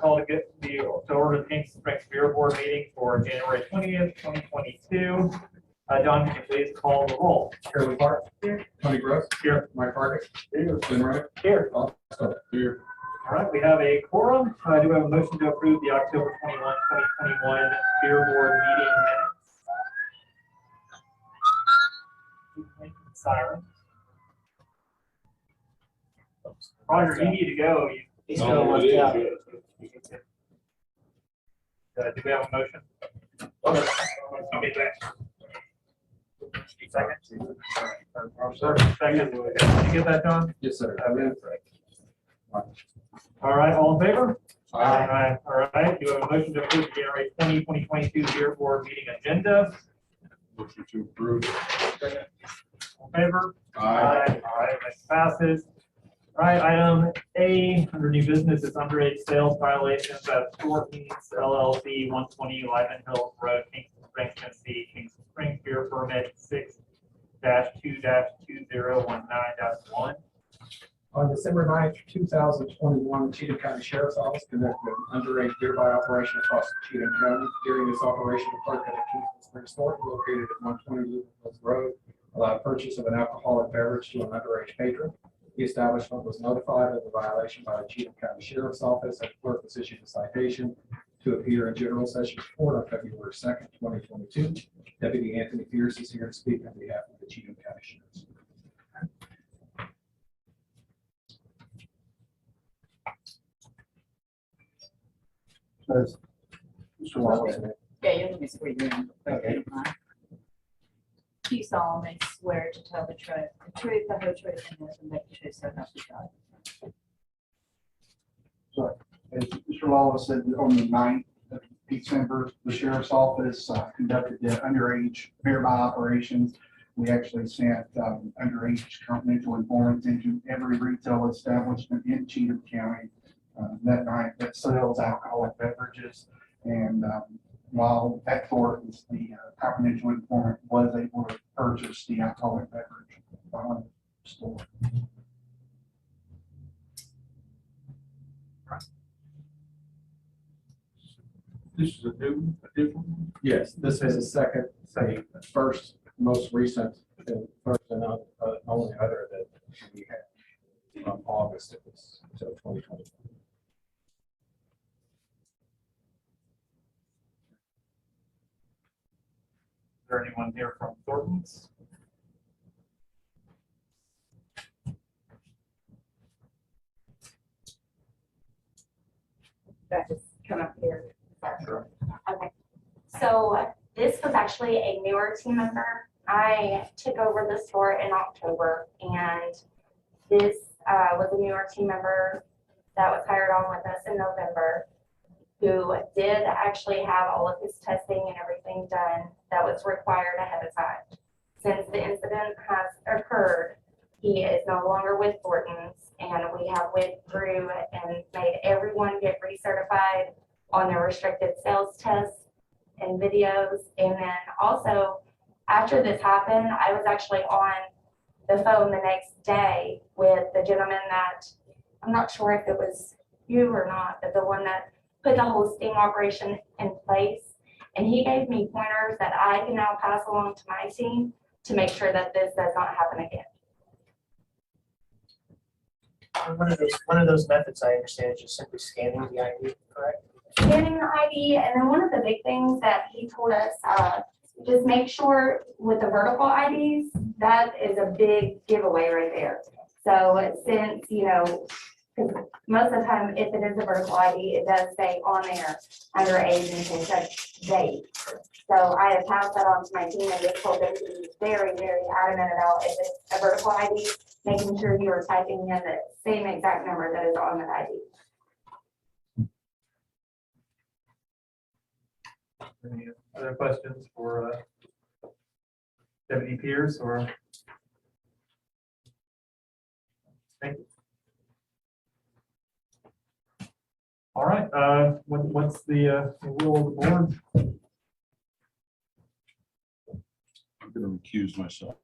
call to get the order the Kingston Springs Bureau Board meeting for January 20th, 2022. John, can you please call the roll? Carolyn Clark. Here. Tony Gross. Here. Mike Hargis. Here. Tim Wright. Here. Austin. Here. All right, we have a quorum. Do we have a motion to approve the October 21, 2021 Bureau Board meeting minutes? Siren. Roger, you need to go. He's gonna work out. Do we have a motion? Okay, second. Second. Did you get that, John? Yes, sir. All right, all in favor? Aye. All right, do you have a motion to approve the January 2022 Bureau Board meeting agenda? Motion to approve. All in favor? Aye. All right, that passes. All right, item A under new business is underage sales violations at Thornton's LLC 120 Lyman Hills Road, Kingston Springs, Tennessee. Kingston Springs Beer Permit 6-2-2019-1. On December 9th, 2021, the Cheatham County Sheriff's Office conducted an underage beer buy operation across Cheatham County. During this operation, the clerk at the Kingston Springs store located at 120 Lyman Hills Road allowed purchase of an alcoholic beverage to an underage patron. The establishment was notified of the violation by the Cheatham County Sheriff's Office, and the clerk was issued a citation to appear in general sessions court on February 2nd, 2022. Deputy Anthony Pierce is here to speak on behalf of the Cheatham County Sheriff's. Mr. Wallace. Yeah, you can swear you in. Okay. Do you solemnly swear to tell the truth, the whole truth, and nothing but the truth, so help you God? As Mr. Lawless said, on the 9th of December, the sheriff's office conducted the underage beer buy operations. We actually sent underage confidential informants into every retail establishment in Cheatham County that night that sells alcoholic beverages. And while at Thornton's, the confidential informant was able to purchase the alcoholic beverage from the store. This is a different one? Yes, this is the second, first, most recent, and first and only other that we had from August of this, so 2020. Is there anyone here from Thornton's? That just come up here. Sure. Okay. So this was actually a newer team member. I took over the store in October, and this was a newer team member that was hired on with us in November, who did actually have all of his testing and everything done that was required ahead of time. Since the incident has occurred, he is no longer with Thornton's, and we have went through and made everyone get recertified on their restricted sales tests and videos. And then also, after this happened, I was actually on the phone the next day with the gentleman that, I'm not sure if it was you or not, but the one that put the whole sting operation in place. And he gave me pointers that I can now pass along to my team to make sure that this does not happen again. One of those methods I understand is just simply scanning the ID, correct? Scanning the ID, and then one of the big things that he told us, just make sure with the vertical IDs, that is a big giveaway right there. So since, you know, because most of the time, if it is a vertical ID, it does say on there underage and things like date. So I have passed that on to my team and just told them to be very, very adamant about if it's a vertical ID, making sure you are typing in the same exact number that is on the ID. Any other questions for Deputy Pierce or? Thank you. All right, what's the will of the board? I'm going to recuse myself.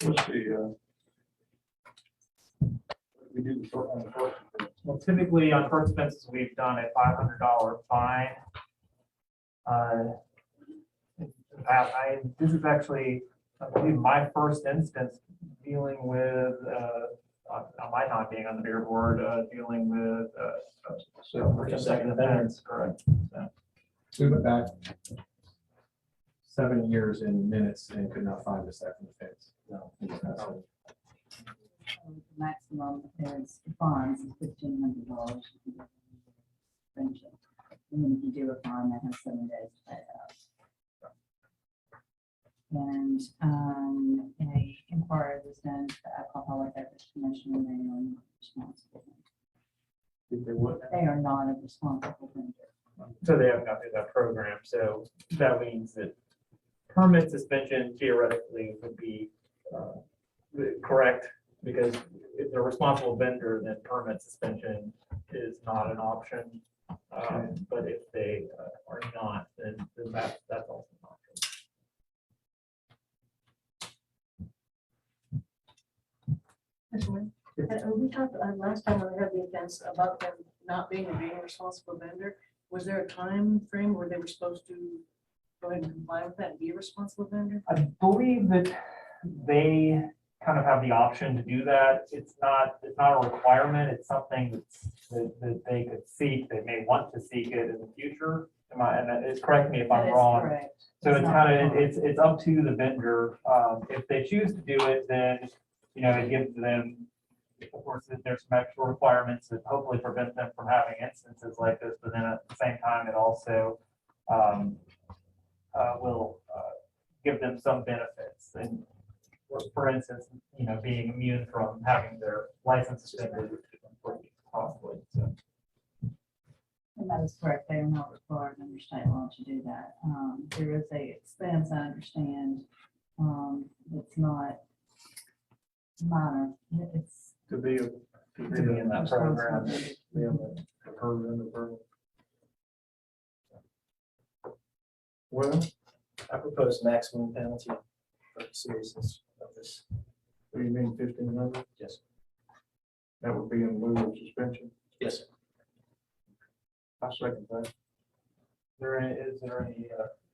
What's the we do on the Well, typically on first offenses, we've done a $500 fine. This is actually, I believe, my first instance dealing with, on my time being on the beer board, dealing with second offense, correct? So, We went back 7 years in minutes and could not find the second offense. No. Maximum is fines is $1,500. And then if you do a fine, they have 7 days to pay it out. And a inquiry was done to the Alcoholic Beverage Commission, and they are not responsible. They are not a responsible vendor. So they haven't got through that program, so that means that permit suspension theoretically would be correct, because if they're a responsible vendor, then permit suspension is not an option. But if they are not, then that's also an option. We talked last time when we had the events about them not being a responsible vendor. Was there a time frame where they were supposed to go ahead and comply with that and be a responsible vendor? I believe that they kind of have the option to do that. It's not a requirement. It's something that they could seek. They may want to seek it in the future. And it's, correct me if That I'm is wrong. correct. So it's not kind of, wrong. it's up to the vendor. If they choose to do it, then, it gives them, of course, there's some extra requirements that hopefully prevent them from having instances like this, but then at the same time, it also will give them some benefits. And for instance, being immune from having their license suspended, possibly. So. And that is correct. They are not required under state law to do that. There is a expense, I understand. It's not minor. It's To be in that program, be able to approve in the program. Well, I propose maximum penalty for the seriousness of this. What do you mean 1,500? Yes. That would be in lieu of suspension. Yes, sir. I second that. Is there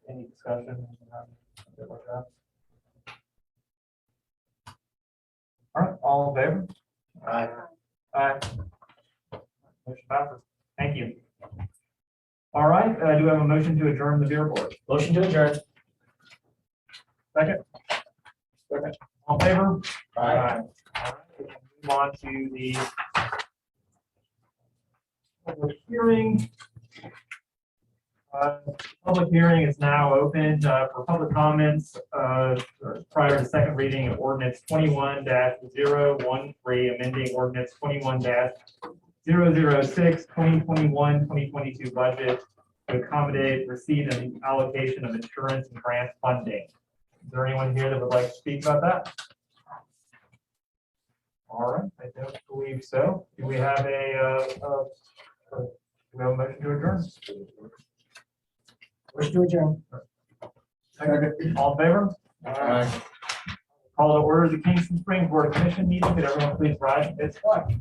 any discussion? All right, all in favor? Aye. Aye. Motion passes. Thank you. All right, do we have a motion to adjourn the beer board? Motion to adjourn. Second? Second. All in favor? Aye. All right, we can move on to the public hearing. Public hearing is now open for public comments prior to second reading of ordinance 21-013, amending ordinance 21-006, 2021-2022 budget to accommodate receipt and allocation of insurance and grant funding. Is there anyone here that would like to speak about that? All right, I don't believe so. Do we have a motion to adjourn? Motion to adjourn. All in favor? Aye. Call to order the Kingston Spring Board of Commission meeting. Could everyone please rise and its flag?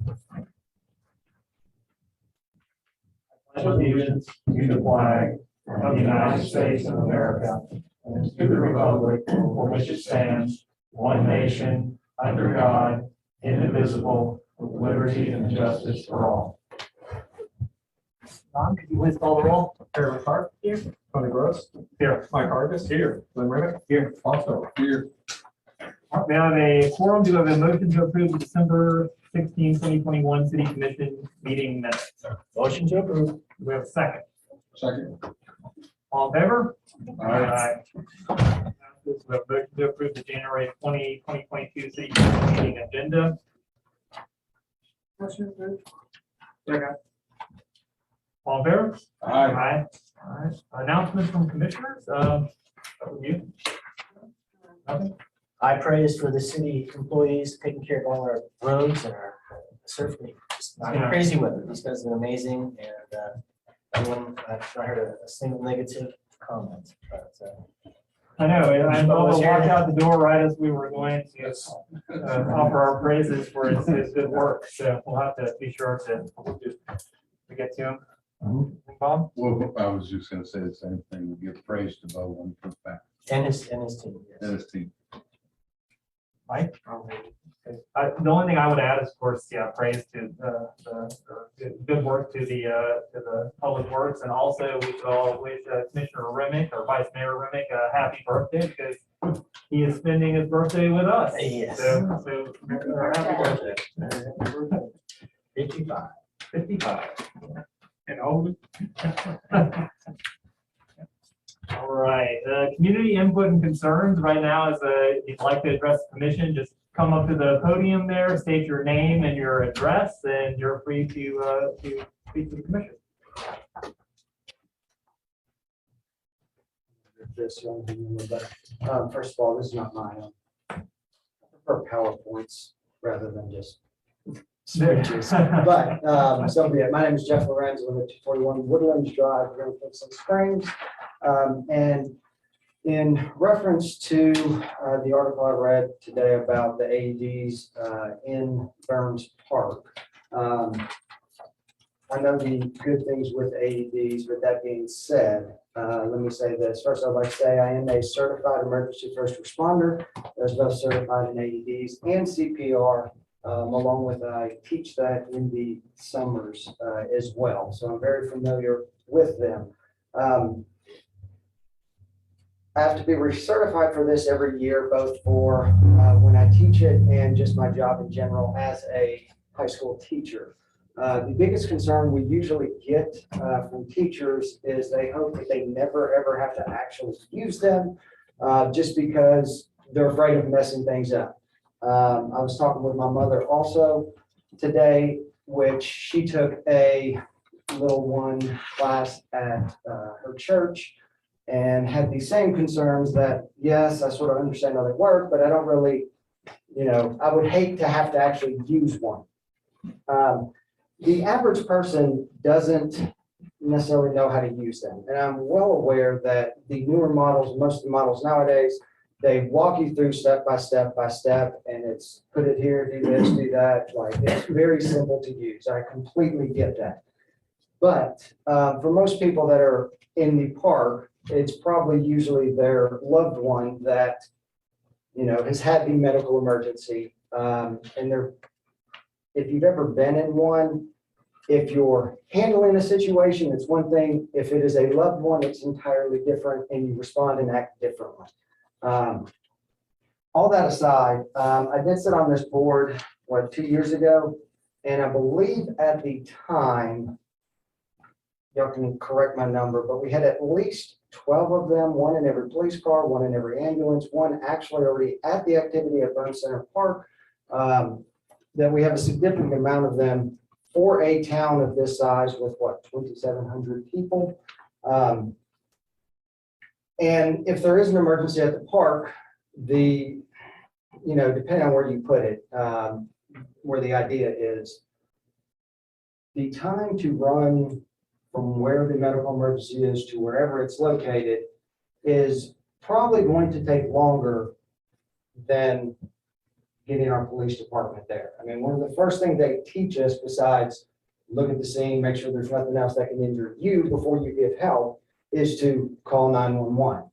Allegiance to the flag of the United States of America and to the republic for which it stands, one nation, under God, indivisible, with liberty and justice for all. Don, could you please call the roll? Carolyn Clark. Here. Tony Gross. Here. Mike Hargis. Here. Glenn Remick. Here. Also here. We have a quorum. Do we have a motion to approve the December 16, 2021 City Commission meeting minutes? Motion to approve. Do we have a second? Second. All in favor? Aye. We have a motion to approve the January 20, 2022 City Commission meeting agenda. Motion approved. Second. All in favor? Aye. All right. Announcements from commissioners. You? Nothing? I praise for the city employees taking care of all our roads and our surf meet. Just not Yeah. crazy weather. These guys are amazing, and everyone, I've not heard a single negative comment. But I know, and I almost walked out the door right as we were going to offer our praises for his good work, so we'll have to be sure to get to him. Bob? Well, I was just gonna say the same thing. We give praise to Bo on the fact And his team, yes. and his team. Mike? The only thing I would add is, of course, praise to good work to the public works, and also we should all wish Commissioner Remick or Vice Mayor Remick a happy birthday, because he is spending his birthday with us. Yes. So happy birthday. 55. 55. And old. All right, community input and concerns right now is, if you'd like to address the commission, just come up to the podium there, state your name and your address, and you're free to speak to the commission. First of all, this is not mine. I prefer PowerPoints rather than just speeches. But so be it. My name is Jeff Lorenz. I live at 241 Woodlands Drive here in Kingston Springs. And in reference to the article I read today about the AEDs in Burns Park, I know the good things with AEDs. With that being said, let me say this. First, I'd like to say I am a certified emergency first responder, as well as certified in AEDs and CPR, along with I teach that in the summers as well. So I'm very familiar with them. I have to be recertified for this every year, both for when I teach it and just my job in general as a high school teacher. The biggest concern we usually get from teachers is they hope that they never ever have to actually use them, just because they're afraid of messing things up. I was talking with my mother also today, which she took a little one class at her church and had the same concerns that, yes, I sort of understand how they work, but I don't really, I would hate to have to actually use one. The average person doesn't necessarily know how to use them. And I'm well aware that the newer models, most of the models nowadays, they walk you through step by step by step, and it's put it here, do this, do that. Like, it's very simple to use. I completely get that. But for most people that are in the park, it's probably usually their loved one that, has had the medical emergency. And if you've ever been in one, if you're handling a situation, it's one thing. If it is a loved one, it's entirely different, and you respond and act differently. All that aside, I did sit on this board, 2 years ago, and I believe at the time, y'all can correct my number, but we had at least 12 of them, one in every police car, one in every ambulance, one actually already at the activity at Burns Center Park, that we have a significant amount of them for a town of this size with 2,700 people. And if there is an emergency at the park, depending on where you put it, where the idea is, the time to run from where the medical emergency is to wherever it's located is probably going to take longer than getting our police department there. I mean, one of the first things they teach us, besides look at the scene, make sure there's nothing else that can injure you before you get help, is to call 911.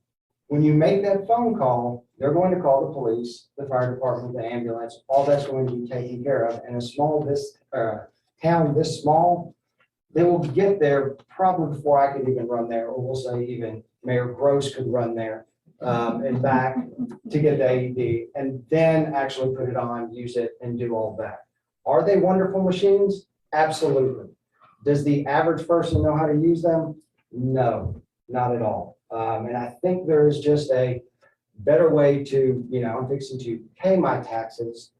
When you make that phone call, they're going to call the police, the fire department, the ambulance, all that's going to be taken care of. And town this small, they will get there probably before I could even run there, or we'll say even Mayor Gross could run there and back to get the AED, and then actually put it on, use it, and do all that. Are they wonderful machines? Absolutely. Does the average person know how to use them? No, not at all. And I think there is just a better way to, I'm fixing to pay my taxes,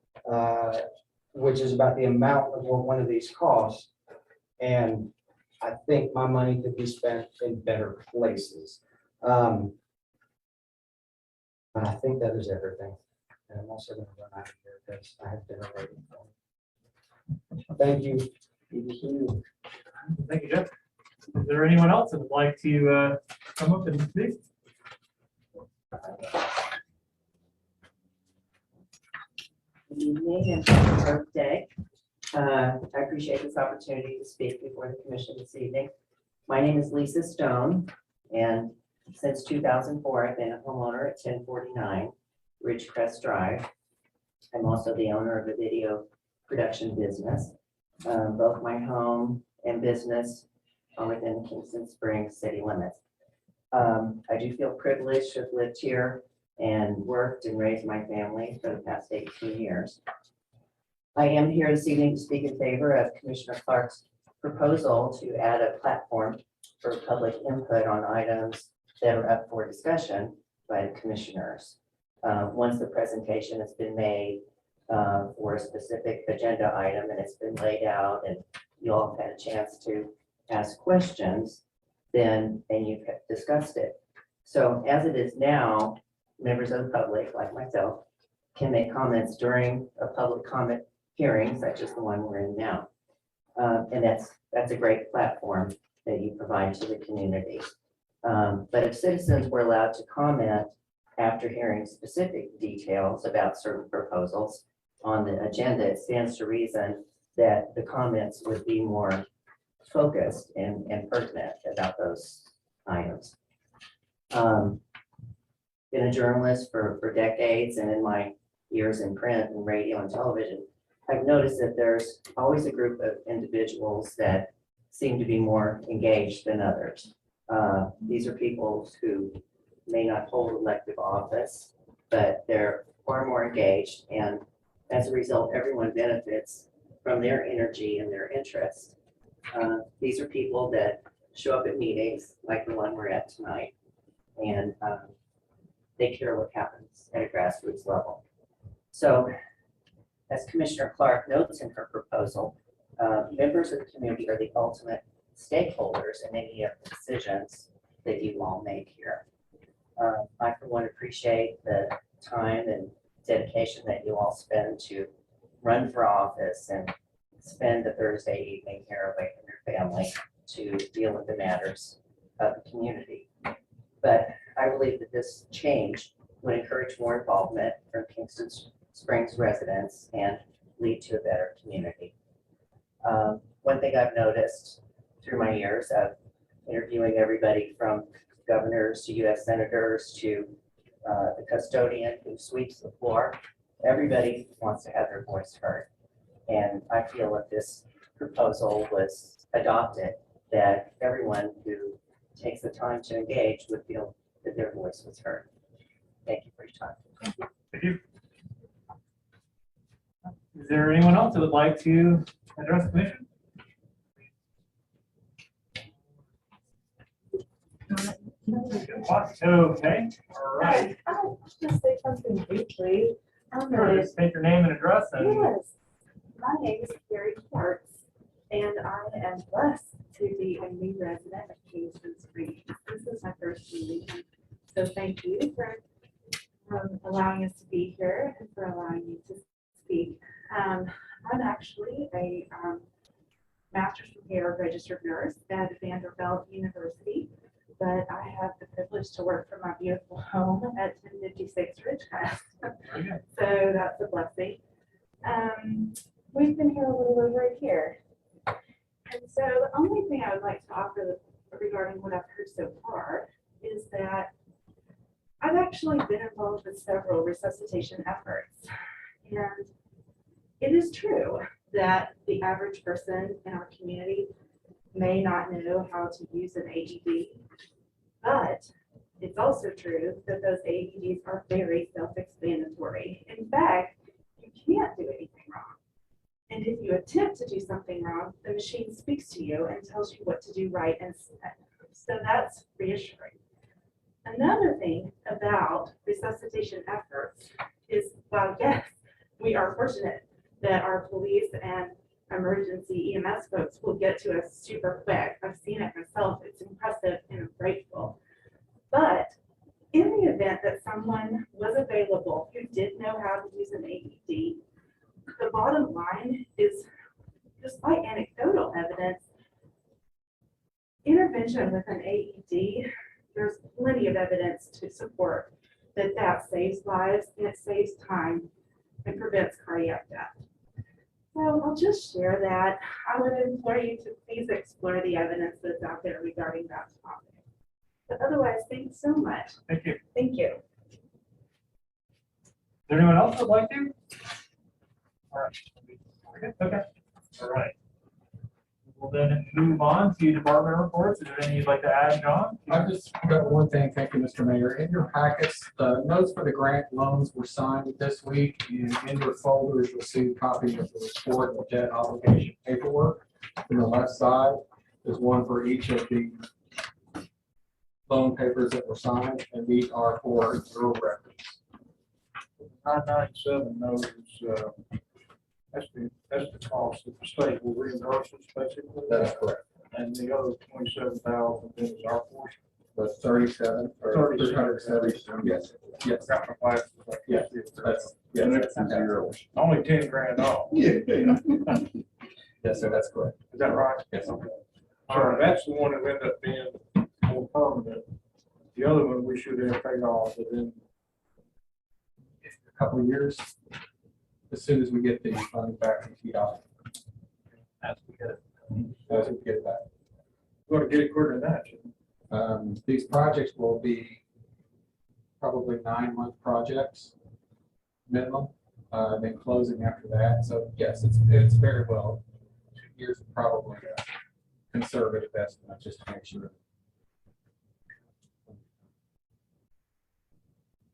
which is about the amount of what one of these costs. And I think my money could be spent in better places. But I think that is everything. And I'm also going to run out of here because I have dinner waiting for me. Thank you. Thank you, Jeff. Is there anyone else that would like to come up and speak? Good evening and happy birthday. I appreciate this opportunity to speak before the commission this evening. My name is Lisa Stone, and since 2004, I've been a homeowner at 1049 Ridgecrest Drive. I'm also the owner of a video production business. Both my home and business are within the Kingston Springs city limits. I do feel privileged to have lived here and worked and raised my family for the past 18 years. I am here this evening to speak in favor of Commissioner Clark's proposal to add a platform for public input on items that are up for discussion by the commissioners. Once the presentation has been made for a specific agenda item and it's been laid out and you all have had a chance to ask questions, and you've discussed it. So as it is now, members of the public, like myself, can make comments during a public comment hearing, such as the one we're in now. And that's a great platform that you provide to the community. But if citizens were allowed to comment after hearing specific details about certain proposals on the agenda, it stands to reason that the comments would be more focused and pertinent about those items. Been a journalist for decades, and in my years in print and radio and television, I've noticed that there's always a group of individuals that seem to be more engaged than others. These are people who may not hold elective office, but they're far more engaged, and as a result, everyone benefits from their energy and their interest. These are people that show up at meetings like the one we're at tonight, and they care what happens at a grassroots level. So, as Commissioner Clark notes in her proposal, members of the community are the ultimate stakeholders in any of the decisions that you all make here. I, for one, appreciate the time and dedication that you all spend to run for office and spend a Thursday evening here away from your family to deal with the matters of the community. But I believe that this change would encourage more involvement from Kingston Springs residents and lead to a better community. One thing I've noticed through my years of interviewing everybody from governors to U.S. senators to the custodian who sweeps the floor, everybody wants to have their voice heard. And I feel if this proposal was adopted, that everyone who takes the time to engage would feel that their voice was heard. Thank you for your time. Thank you. Is there anyone else that would like to address the commission? Okay, all right. I'll just say something briefly. Sure, just state your name and address and Yes, my name is Carrie Clark, and I am blessed to be a new resident of Kingston Springs. This is my first meeting, so thank you for allowing us to be here and for allowing me to speak. I'm actually a master's prepared registered nurse at Vanderbilt University, but I have the privilege to work from my beautiful home at 1056 Ridgecrest. So that's a blessing. We've been here a little over a year. And so the only thing I would like to offer regarding what I've heard so far is that I've actually been involved with several resuscitation efforts. And it is true that the average person in our community may not know how to use an AED, but it's also true that those AEDs are very self-explanatory. In fact, you can't do anything wrong. And if you attempt to do something wrong, the machine speaks to you and tells you what to do right instead. So that's reassuring. Another thing about resuscitation efforts is, well, yes, we are fortunate that our police and emergency EMS folks will get to us super quick. I've seen it myself. It's impressive and I'm grateful. But in the event that someone was available who did know how to use an AED, the bottom line is, despite anecdotal evidence, intervention with an AED, there's plenty of evidence to support that saves lives and it saves time and prevents cardiac death. So I'll just share that. I would implore you to please explore the evidence that's out there regarding that topic. But otherwise, thanks so much. Thank you. Is Thank you. there anyone else that would like to? All right. Okay. All right. We'll then move on to department reports. Is there anything you'd like to add, John? I've just got one thing. Thank you, Mr. Mayor. In your packets, the notes for the grant loans were signed this week. And in your folders, you'll see a copy of the report and debt obligation paperwork. On the left side, there's one for each of the loan papers that were signed, and these are for your records. 997 knows, that's the cost that the state will reimburse us basically. That is correct. And the other 27,000 is our portion. But 37 or 370. Yes, yes, Got my glasses. yes, that's, yes, that's zero. Only 10 grand off. Yes, sir, that's correct. Is that right? Yes. So that's the one that ended up being more permanent. The other one we should have paid off within. A couple of years, as soon as we get the funds back from TDOT. As we get it. As we get it back. Going to get it quicker than that. shouldn't we? These projects will be probably 9-month projects minimum, then closing after that. So yes, it's very well. 2 years is probably a conservative estimate, just to make sure.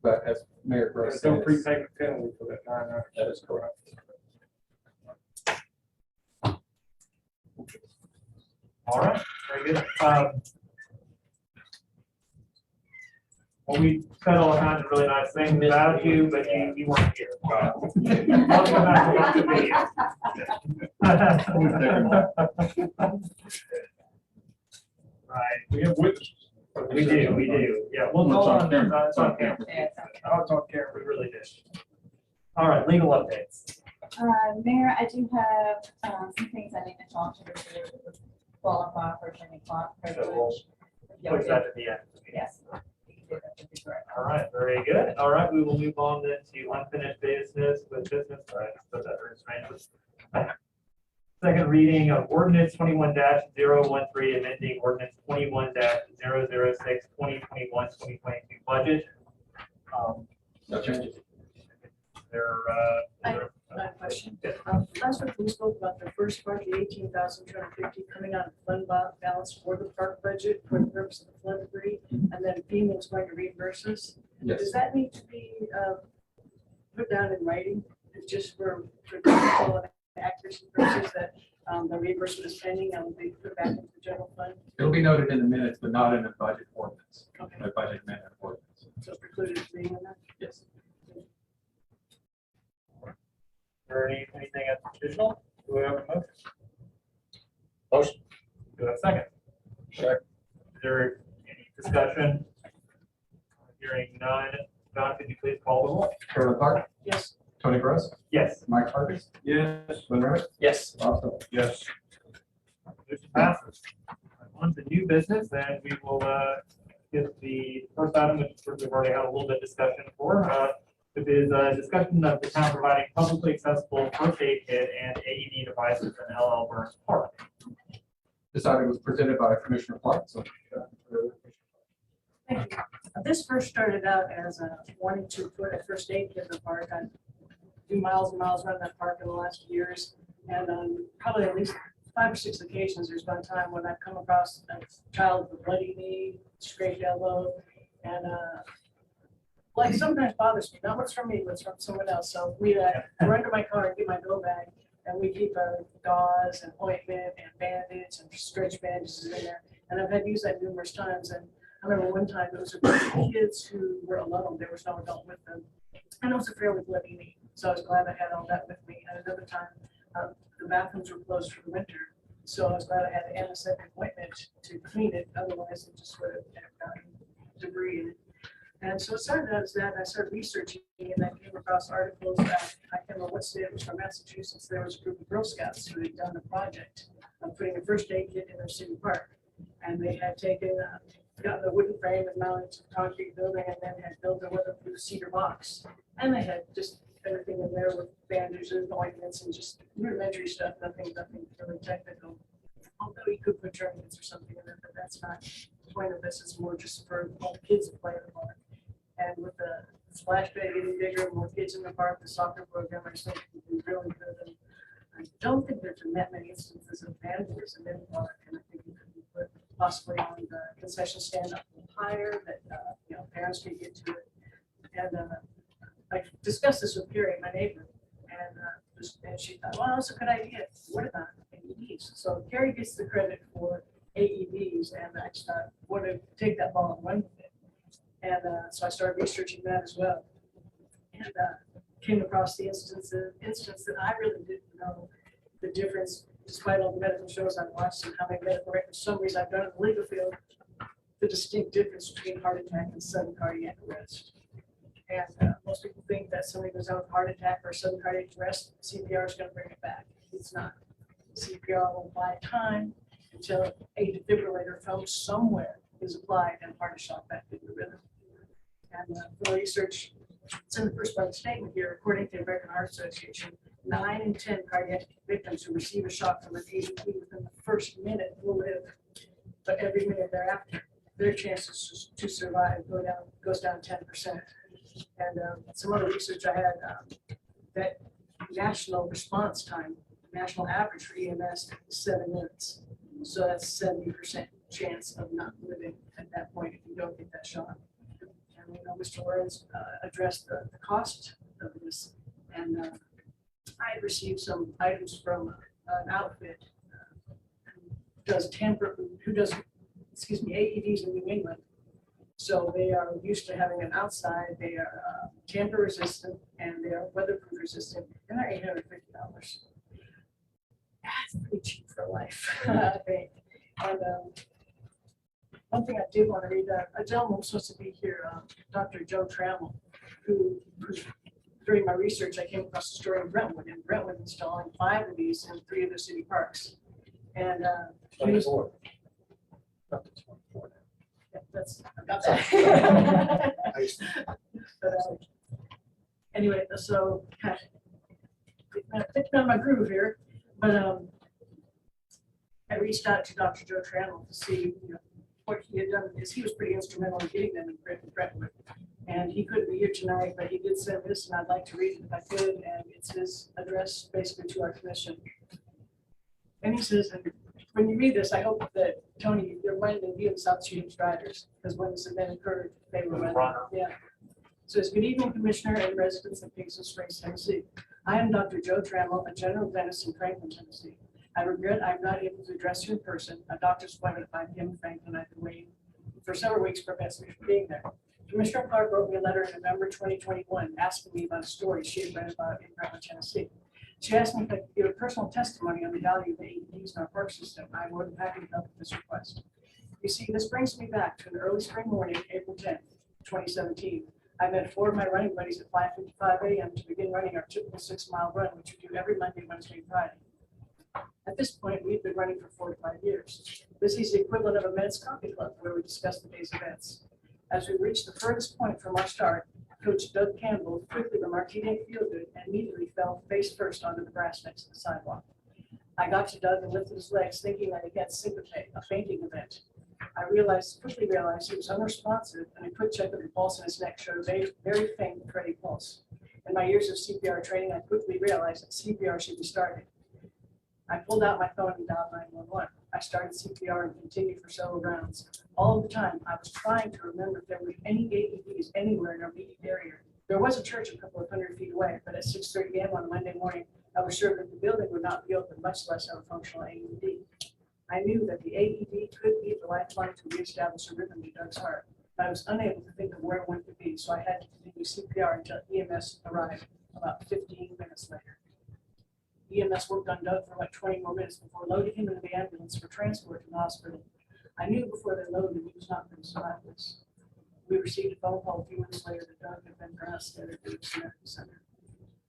But as Mayor Gross There's no said, prepayment penalty for that 900. that is correct. All right, very good. Well, we said all kinds of really nice things about you, but you weren't here. Welcome back to the meeting. Right, We have witnesses. we do. Yeah, we'll go on. It's on camera. Oh, it's on camera. We really did. All right, legal updates. Mayor, I do have, some things I need to talk to you that would qualify for attorney-client So privilege. we'll push that at the end. Yes. That would be correct. All right, very good. All right, we will move on then to unfinished business with business. All right, put that very strange. Second reading of ordinance 21-013, amending ordinance 21-006, 2021-2022 budget. No changes. I have a question. Last week we spoke about the first part, the 18,250 coming out of fund balance for the park budget for the purpose of the flood debris, and then FEMA is going to reimburse us. Yes. Does that need to be put down in writing? It's just for control and accuracy purposes that the reimbursement is pending and will be put back into the general fund? It'll be noted in the minutes, but not in the budget ordinance, Okay, the budget amendment ordinance. so it's precluded from being in that? Yes. Or anything additional? Do we have a motion? Motion. Do we have a second? Second. Is there any discussion? Hearing none. John, could you please call the roll? Carolyn Clark, Yes. Tony Gross, Yes. Mike Harkins, Yes. Lynn Rivers, Yes. Rob Phillips. Yes. Motion passes. On to new business, and we will get the first item, which we've already had a little bit of discussion for. It is a discussion of the town providing publicly accessible first aid kit and AED devices in LL Burns Park. This item was presented by Commissioner Clark, so. Thank you. This first started out as a wanting to put a first aid kit in the park. I do miles and miles around that park in the last years. And probably at least 5 or 6 occasions, there's been a time when I've come across a child with a bloody knee, scraped elbow, and like sometimes bothers me, not what's from me, but it's from someone else. So we run to my car and get my go bag, and we keep gauze and ointment and bandage and stretch bandages in there. And I've had to use that numerous times. And I remember one time it was a bunch of kids who were alone. There was no adult with them. And it was a fairly bloody knee. So I was glad I had all that with me. And another time, the bathrooms were closed for the winter. So I was glad I had the antiseptic ointment to clean it. Otherwise, it just would have gotten debris in it. And so it started out as that. And I started researching, and I came across articles that I can't remember what state it was from, Massachusetts. There was a group of Girl Scouts who had done a project of putting a first aid kit in their city park. And they had taken got the wooden frame and mounted to the concrete building and then had built a weatherproof cedar box. And they had just everything in there with bandages, ointments, and just rudimentary stuff, nothing really technical. Although you could put tourniquets or something in there, but that's not the point of this. It's more just for all the kids to play in the park. And with the splash pad getting bigger and more kids in the park, the soccer program, I think would be really good. And I don't think there's been that many instances of vandalism in the park, and I think it could be put possibly on the concession stand up higher that, parents can get to it. And I discussed this with Carrie, my neighbor, and she thought, well, that's a good idea. What about AEDs? So Carrie gets the credit for AEDs, and I just thought, what to take that ball and run with it. And so I started researching that as well. And came across the instance that I really didn't know the difference, despite all the medical shows I've watched and how many medical records summaries I've done in the legal field, the distinct difference between heart attack and sudden cardiac arrest. And most people think that somebody goes out with a heart attack or sudden cardiac arrest, CPR is going to bring it back. It's not. CPR will buy time until a defibrillator from somewhere is applied and heart is shot back into the rhythm. And for research, it's in the first part of the statement here, according to the American Heart Association, 9 in 10 cardiac victims who receive a shock from an AED within the first minute will live, but every minute thereafter, their chances to survive goes down 10%. And some other research I had that national response time, national average for EMS is 7 minutes. So that's 70% chance of not living at that point if you don't get that shot. And we know Mr. Lorenz addressed the cost of this, and I had received some items from an outfit who does AEDs in New England. So they are used to having an outside, they are tamper resistant, and they are weatherproof resistant, and they're $850. That's pretty cheap for life, I think. And one thing I did want to read, a gentleman was supposed to be here, Dr. Joe Trammell, who during my research, I came across a story in Brentwood installing 5 of these in 3 of the city parks. And he was, 24. Up to 24 now. yeah, that's, I got that. But, anyway, so kind of picking on my groove here, but I reached out to Dr. Joe Trammell to see what he had done, because he was pretty instrumental in getting them in Brentwood. And he couldn't be here tonight, but he did send this, and I'd like to read it if I could, and it's his address basically to our commission. And he says, and when you read this, I hope that, Tony, you're reminded of you of South Cheatham Striders, because when this event occurred, they were running. Yeah. So it's good evening, Commissioner and residents of Kingston Springs, Tennessee. I am Dr. Joe Trammell, a general dentist in Franklin, Tennessee. I regret I'm not able to address you in person. A doctor's appointment at 5 p.m. in Franklin. I've been waiting for several weeks prevents me from being there. Commissioner Clark wrote me a letter in November 2021 asking me about a story she had read about in Franklin, Tennessee. She asked me if I could give a personal testimony on the value of the AEDs in our park system. I'm more than happy to help with this request. You see, this brings me back to an early spring morning, April 10th, 2017. I met 4 of my running buddies at 5:55 a.m. to begin running our typical 6-mile run, which we do every Monday, Wednesday, and Friday. At this point, we've been running for 4 to 5 years. This is the equivalent of a men's coffee club where we discuss the day's events. As we reached the furthest point from our start, Coach Doug Campbell quickly remarked he didn't feel good and immediately fell face first onto the grass next to the sidewalk. I got to Doug and lifted his legs, thinking that he had syncope, a fainting event. I quickly realized he was unresponsive, and a quick check of the pulse in his neck showed a very faint Freddie pulse. In my years of CPR training, I quickly realized that CPR should be started. I pulled out my phone and dialed 911. I started CPR and continued for several rounds. All of the time, I was trying to remember if there were any AEDs anywhere in our immediate area. There was a church a couple of 100 feet away, but at 6:30 a.m. on a Monday morning, I was sure that the building would not be open, much less have a functional AED. I knew that the AED could be the lifeline to reestablish a rhythm to Doug's heart, but I was unable to think of where one could be, so I had to continue CPR until EMS arrived about 15 minutes later. EMS worked on Doug for like 20 more minutes before loading him into the ambulance for transport to the hospital. I knew before they loaded him he was not going to survive this. We received a phone call a few minutes later that Doug had been pronounced dead at the medical center.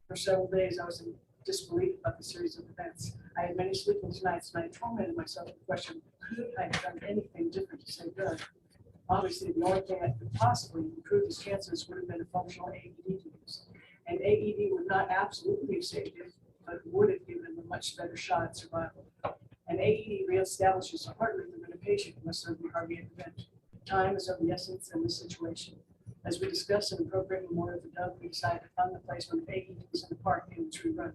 For several days, I was in disbelief about the series of events. I had many sleepless nights, and I tormented myself with the question, could I have done anything different to save Doug? Obviously, the only thing that could possibly improve his chances would have been a functional AED to use. An AED would not absolutely have saved him, but it would have given him a much better shot at survival. An AED reestablishes a heart rhythm in a patient who must serve the cardiac event. Time is of the essence in this situation. As we discussed in the program memorial for Doug, we decided to fund the placement of AEDs in the park in which we run.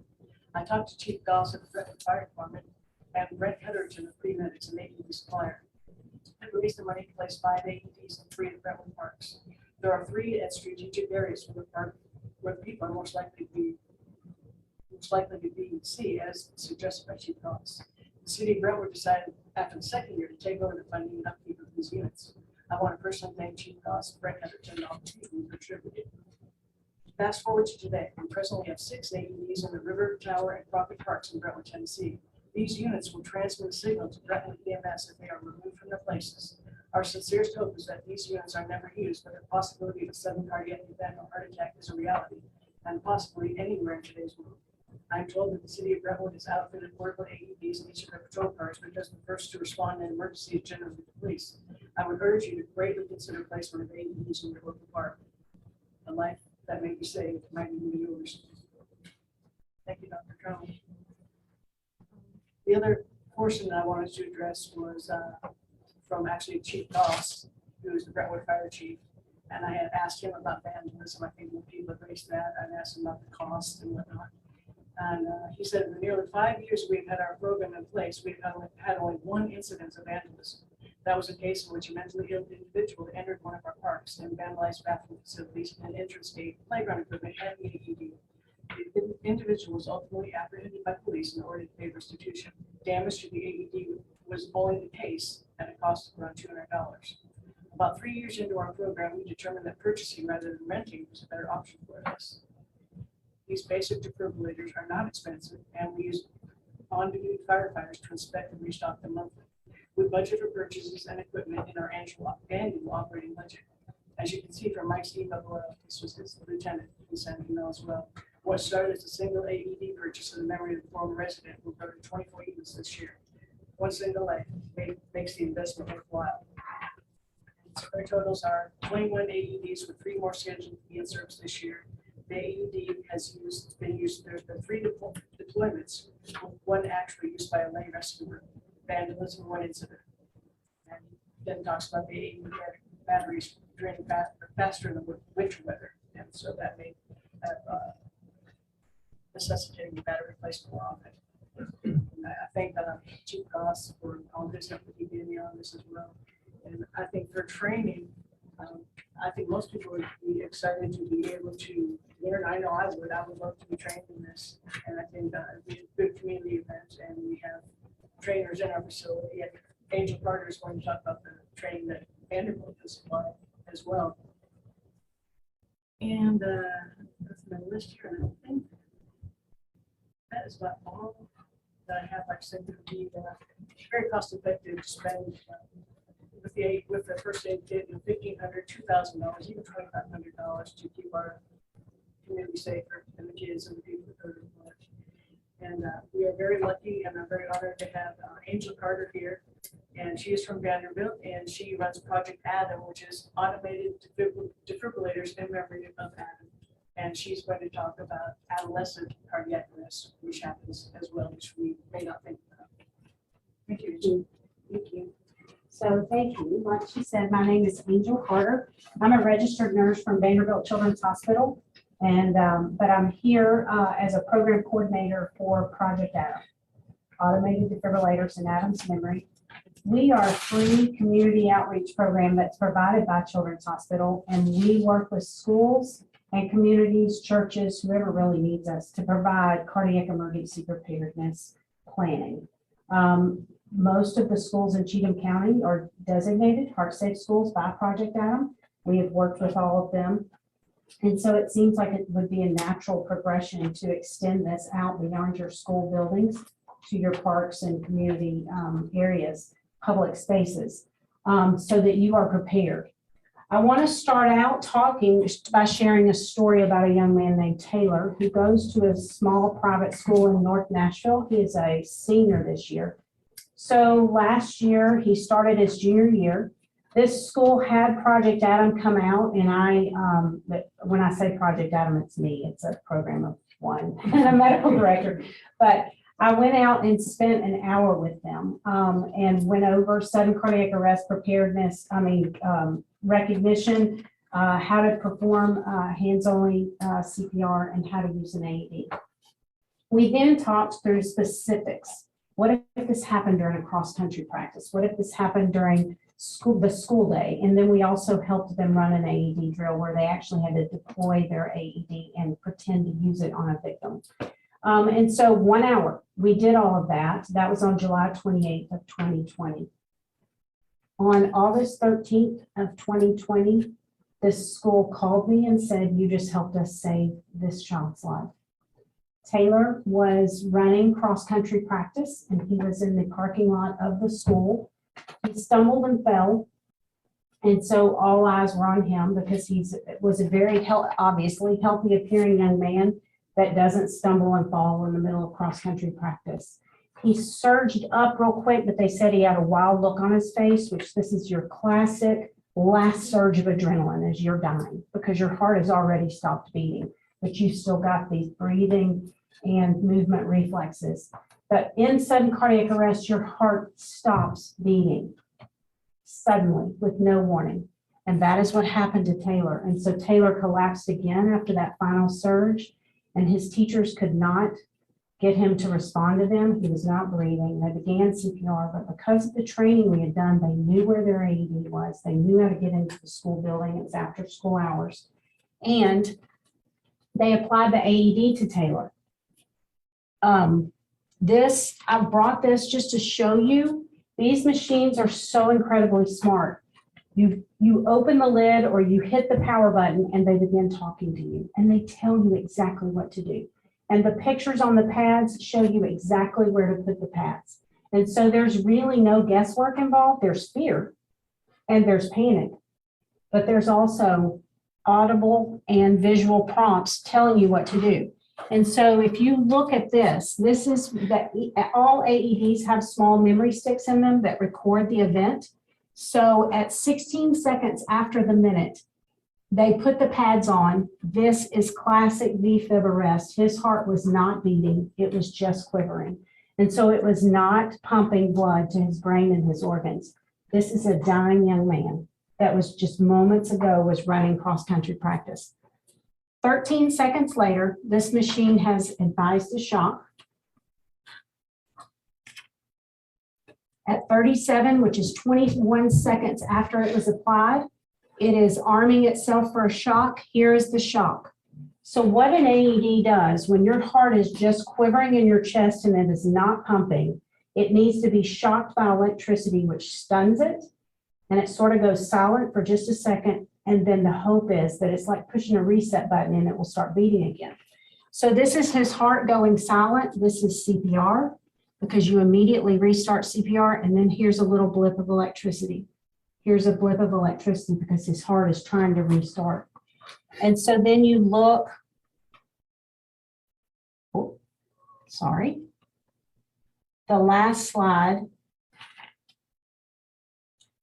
I talked to Chief Goss at the Brentwood Fire Department and Brent Hetherington of Pre-Medics, an AED supplier, and released the money to place 5 AEDs in 3 of Brentwood parks. There are 3 at strategic areas where the park, where people are most likely to be seen, as suggested by Chief Goss. The city of Brentwood decided after the second year to take over the funding and upkeep of these units. I want to personally thank Chief Goss, Brent Hetherington, and all the people who contributed. Fast forward to today, we presently have 6 AEDs in the River, Tower, and Crockett Parks in Brentwood, Tennessee. These units will transmit a signal to Brentwood EMS if they are removed from their places. Our sincerest hope is that these units are never used, but the possibility of a sudden cardiac event or heart attack is a reality, and possibly anywhere in today's world. I'm told that the city of Brentwood has outfitted portable AEDs in each of their patrol cars because the first to respond in an emergency is generally the police. I would urge you to greatly consider placement of AEDs in your local park. A life that may be saved might even be yours. Thank you, Dr. Crowley. The other portion that I wanted to address was from actually Chief Goss, who is the Brentwood Fire Chief. And I had asked him about vandalism. I think when people have raised that, I asked him about the cost and whatnot. And he said, in the nearly 5 years we've had our program in place, we've had only 1 incident of vandalism. That was a case in which a mentally ill individual entered one of our parks and vandalized bathroom facilities and entrance gate, playground equipment, and the AED. The individual was ultimately apprehended by police and ordered to pay restitution. Damage to the AED was only the case at a cost of around $200. About 3 years into our program, we determined that purchasing rather than renting was a better option for us. These basic defibrillators are not expensive, and we use on-duty firefighters to inspect and restock them monthly. We budget for purchases and equipment in our annual operating budget. As you can see from Mike's email, this was his lieutenant, he sent an email as well. What started as a single AED purchase in the memory of the former resident will go to 24 units this year. One single life makes the investment worthwhile. So our totals are 21 AEDs with 3 more scheduled to be in service this year. The AED has been used, there's been 3 deployments, 1 actually used by a lay rescuer, vandalism, 1 incident. And then talks about the AED batteries draining faster in the winter weather. And so that may have necessitating the battery replacement more often. And I thank Chief Goss for all his help that he gave me on this as well. And I think for training, I think most people would be excited to be able to learn. I know I would love to be trained in this. And I think it'd be a good community event, and we have trainers in our facility. And Angel Carter is going to talk about the training that Vanderbilt has supplied as well. And that's my list here. And I think that is about all that I have. Like I said, it would be very cost effective to spend with the first aid kit, $1,500, $2,000, even $2,500 to keep our community safer and the kids and the people that go to the park. And we are very lucky, and I'm very honored to have Angel Carter here. And she is from Vanderbilt, and she runs Project Adam, which is automated defibrillators in memory of Adam. And she's going to talk about adolescent cardiac arrest, which happens as well, which we may not think about. Thank you, Angel. Thank you. So thank you. Like she said, my name is Angel Carter. I'm a registered nurse from Vanderbilt Children's Hospital, and but I'm here as a program coordinator for Project Adam, automated defibrillators in Adam's memory. We are a free community outreach program that's provided by Children's Hospital, and we work with schools and communities, churches, whoever really needs us to provide cardiac emergency preparedness planning. Most of the schools in Cheatham County are designated heart safe schools by Project Adam. We have worked with all of them. And so it seems like it would be a natural progression to extend this out beyond your school buildings to your parks and community areas, public spaces, so that you are prepared. I want to start out talking by sharing a story about a young man named Taylor who goes to a small private school in North Nashville. He is a senior this year. So last year, he started his junior year. This school had Project Adam come out, and but when I say Project Adam, it's me. It's a program of one and a medical director. But I went out and spent an hour with them and went over sudden cardiac arrest preparedness, recognition, how to perform hands-only CPR, and how to use an AED. We then talked through specifics. What if this happened during a cross-country practice? What if this happened during the school day? And then we also helped them run an AED drill where they actually had to deploy their AED and pretend to use it on a victim. And so 1 hour, we did all of that. That was on July 28th of 2020. On August 13th of 2020, this school called me and said, you just helped us save this child's life. Taylor was running cross-country practice, and he was in the parking lot of the school. He stumbled and fell, and so all eyes were on him because was a very obviously healthy appearing young man that doesn't stumble and fall in the middle of cross-country practice. He surged up real quick, but they said he had a wild look on his face, which this is your classic last surge of adrenaline as you're dying because your heart has already stopped beating, but you still got these breathing and movement reflexes. But in sudden cardiac arrest, your heart stops beating suddenly with no warning. And that is what happened to Taylor. And so Taylor collapsed again after that final surge, and his teachers could not get him to respond to them. He was not breathing. They began CPR, but because of the training we had done, they knew where their AED was. They knew how to get into the school building. It was after school hours. And they applied the AED to Taylor. I brought this just to show you, these machines are so incredibly smart. You open the lid or you hit the power button and they begin talking to you and they tell you exactly what to do. And the pictures on the pads show you exactly where to put the pads. And so there's really no guesswork involved. There's fear and there's panic, but there's also audible and visual prompts telling you what to do. And so if you look at this is that all AEDs have small memory sticks in them that record the event. So at 16 seconds after the minute, they put the pads on. This is classic VFib arrest. His heart was not beating. It was just quivering. And so it was not pumping blood to his brain and his organs. This is a dying young man that was just moments ago was running cross-country practice. 13 seconds later, this machine has advised a shock. At 37, which is 21 seconds after it was applied, it is arming itself for a shock. Here is the shock. So what an AED does, when your heart is just quivering in your chest and it is not pumping, it needs to be shocked by electricity, which stuns it, and it sort of goes silent for just a second. And then the hope is that it's like pushing a reset button and it will start beating again. So this is his heart going silent. This is CPR because you immediately restart CPR. And then here's a little blip of electricity. Here's a blip of electricity because his heart is trying to restart. And so then you look, the last slide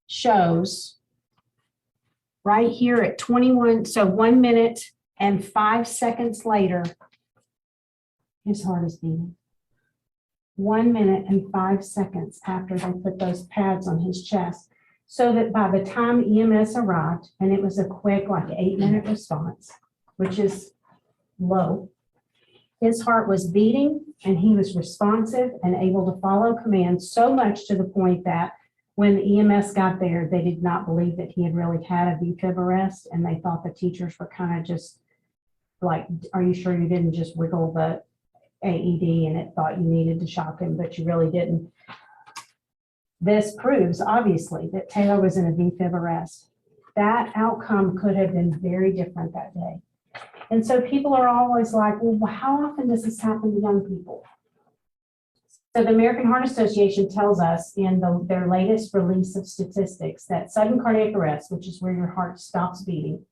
shows right here at 21, so 1 minute and 5 seconds later, his heart is beating. 1 minute and 5 seconds after they put those pads on his chest, so that by the time EMS arrived, and it was a quick, like 8-minute response, which is low, his heart was beating and he was responsive and able to follow commands so much to the point that when the EMS got there, they did not believe that he had really had a VFib arrest, and they thought the teachers were kind of just like, are you sure you didn't just wiggle the AED and it thought you needed to shock him, but you really didn't? This proves, obviously, that Taylor was in a VFib arrest. That outcome could have been very different that day. And so people are always like, well, how often does this happen to young people? So the American Heart Association tells us in their latest release of statistics that sudden cardiac arrest, which is where your heart stops beating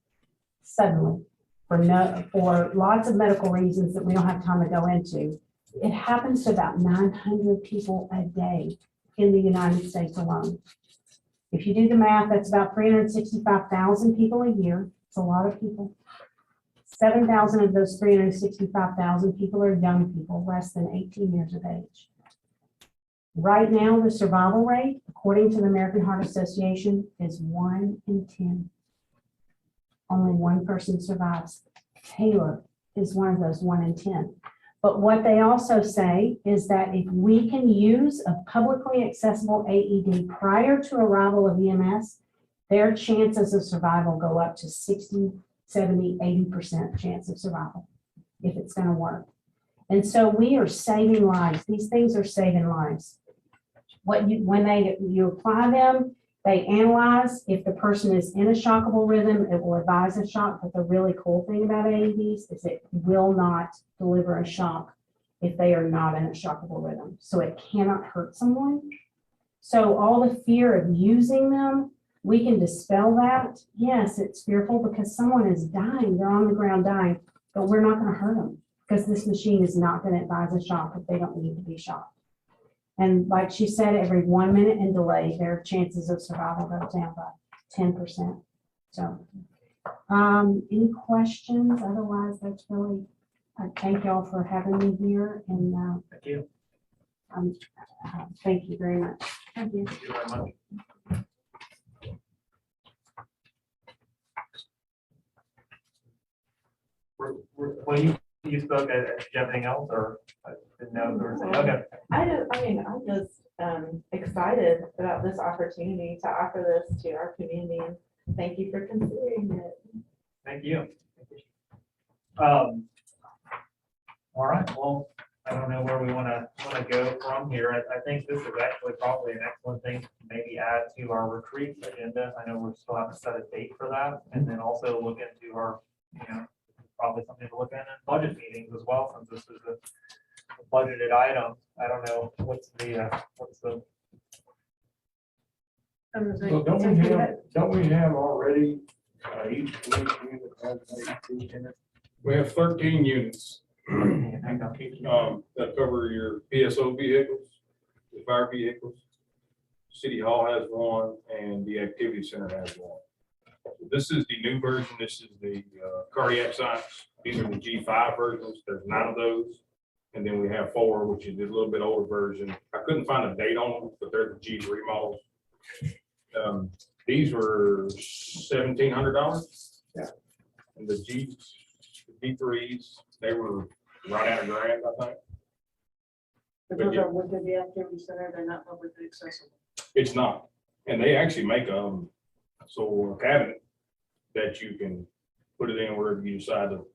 suddenly for lots of medical reasons that we don't have time to go into, it happens to about 900 people a day in the United States alone. If you do the math, that's about 365,000 people a year. It's a lot of people. 7,000 of those 365,000 people are young people, less than 18 years of age. Right now, the survival rate, according to the American Heart Association, is 1 in 10. Only one person survives. Taylor is one of those 1 in 10. But what they also say is that if we can use a publicly accessible AED prior to arrival of EMS, their chances of survival go up to 60, 70, 80% chance of survival if it's going to work. And so we are saving lives. These things are saving lives. When you apply them, they analyze if the person is in a shockable rhythm, it will advise a shock. But the really cool thing about AEDs is it will not deliver a shock if they are not in a shockable rhythm. So it cannot hurt someone. So all the fear of using them, we can dispel that. Yes, it's fearful because someone is dying. They're on the ground dying, but we're not going to hurt them because this machine is not going to advise a shock if they don't need to be shocked. And like she said, every 1 minute in delay, their chances of survival go down by 10%. So, any questions? Otherwise, that's really, I thank y'all for having me here, and Thank you. thank you very much. Thank you. Thank you very much. When you spoke, did you have anything else, or I didn't know if there was any? Okay. I'm just excited about this opportunity to offer this to our community. And thank you for considering it. Thank you. All right, well, I don't know where we want to go from here. I think this is actually probably an excellent thing to maybe add to our retreat agenda. I know we still have to set a date for that, and then also look into our, probably something to look at in budget meetings as well, since this is a budgeted item. I don't know, what's the Well, don't we have already, each police unit has an AED in it? We have 13 units. That cover your PSO vehicles, the fire vehicles. City Hall has one and the activity center has one. This is the new version. This is the cardiac science. These are the G5 versions. There's 9 of those. And then we have 4, which is a little bit older version. I couldn't find a date on them, but they're the G3 models. These were $1,700. Yeah. And the G3s, they were right out of grand, I think. But those are within the activity center, they're not publicly accessible. It's not. And they actually make a cabinet that you can put it in wherever you decide to,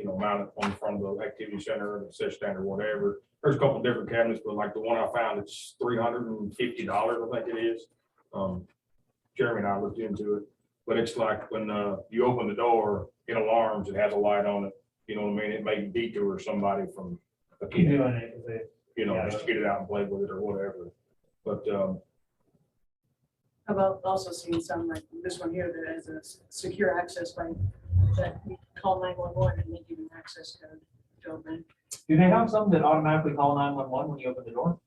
mount it on the front of the activity center or the set stand or whatever. There's a couple different cabinets, but like the one I found, it's $350, I think it is. Jeremy and I looked into it, but it's like when you open the door, it alarms, it has a light on it. You know what I mean? It may detour somebody from a kid, doing it? just to get it out and play with it or whatever. But I've also seen some like this one here that has a secure access by that you call 911 and they give you an access code to open. Do they have some that automatically call 911 when you open the door?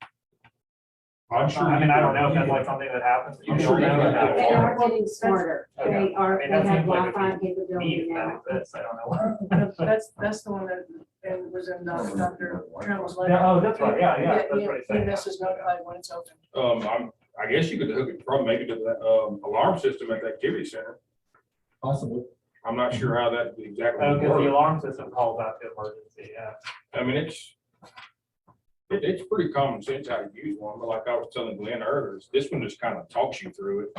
I'm sure. I mean, I don't know if that's like something that happens. I'm sure you can have They are getting smarter. Okay. They are, I mean, they that have seems like Wi-Fi if capability Need now. benefits, I don't know. That's the one that and was in Dr. Trammell's letter. Yeah, oh, that's right, yeah, that's what he's saying. EMS is notified when it's open. I guess you could hook it from maybe to the alarm system at the activity center. Possibly. I'm not sure how that exactly Because the works. alarm system calls out to emergency, yeah. I mean, it's pretty common sense how to use one, but like I was telling Glenn earlier, this one just kind of talks you through it.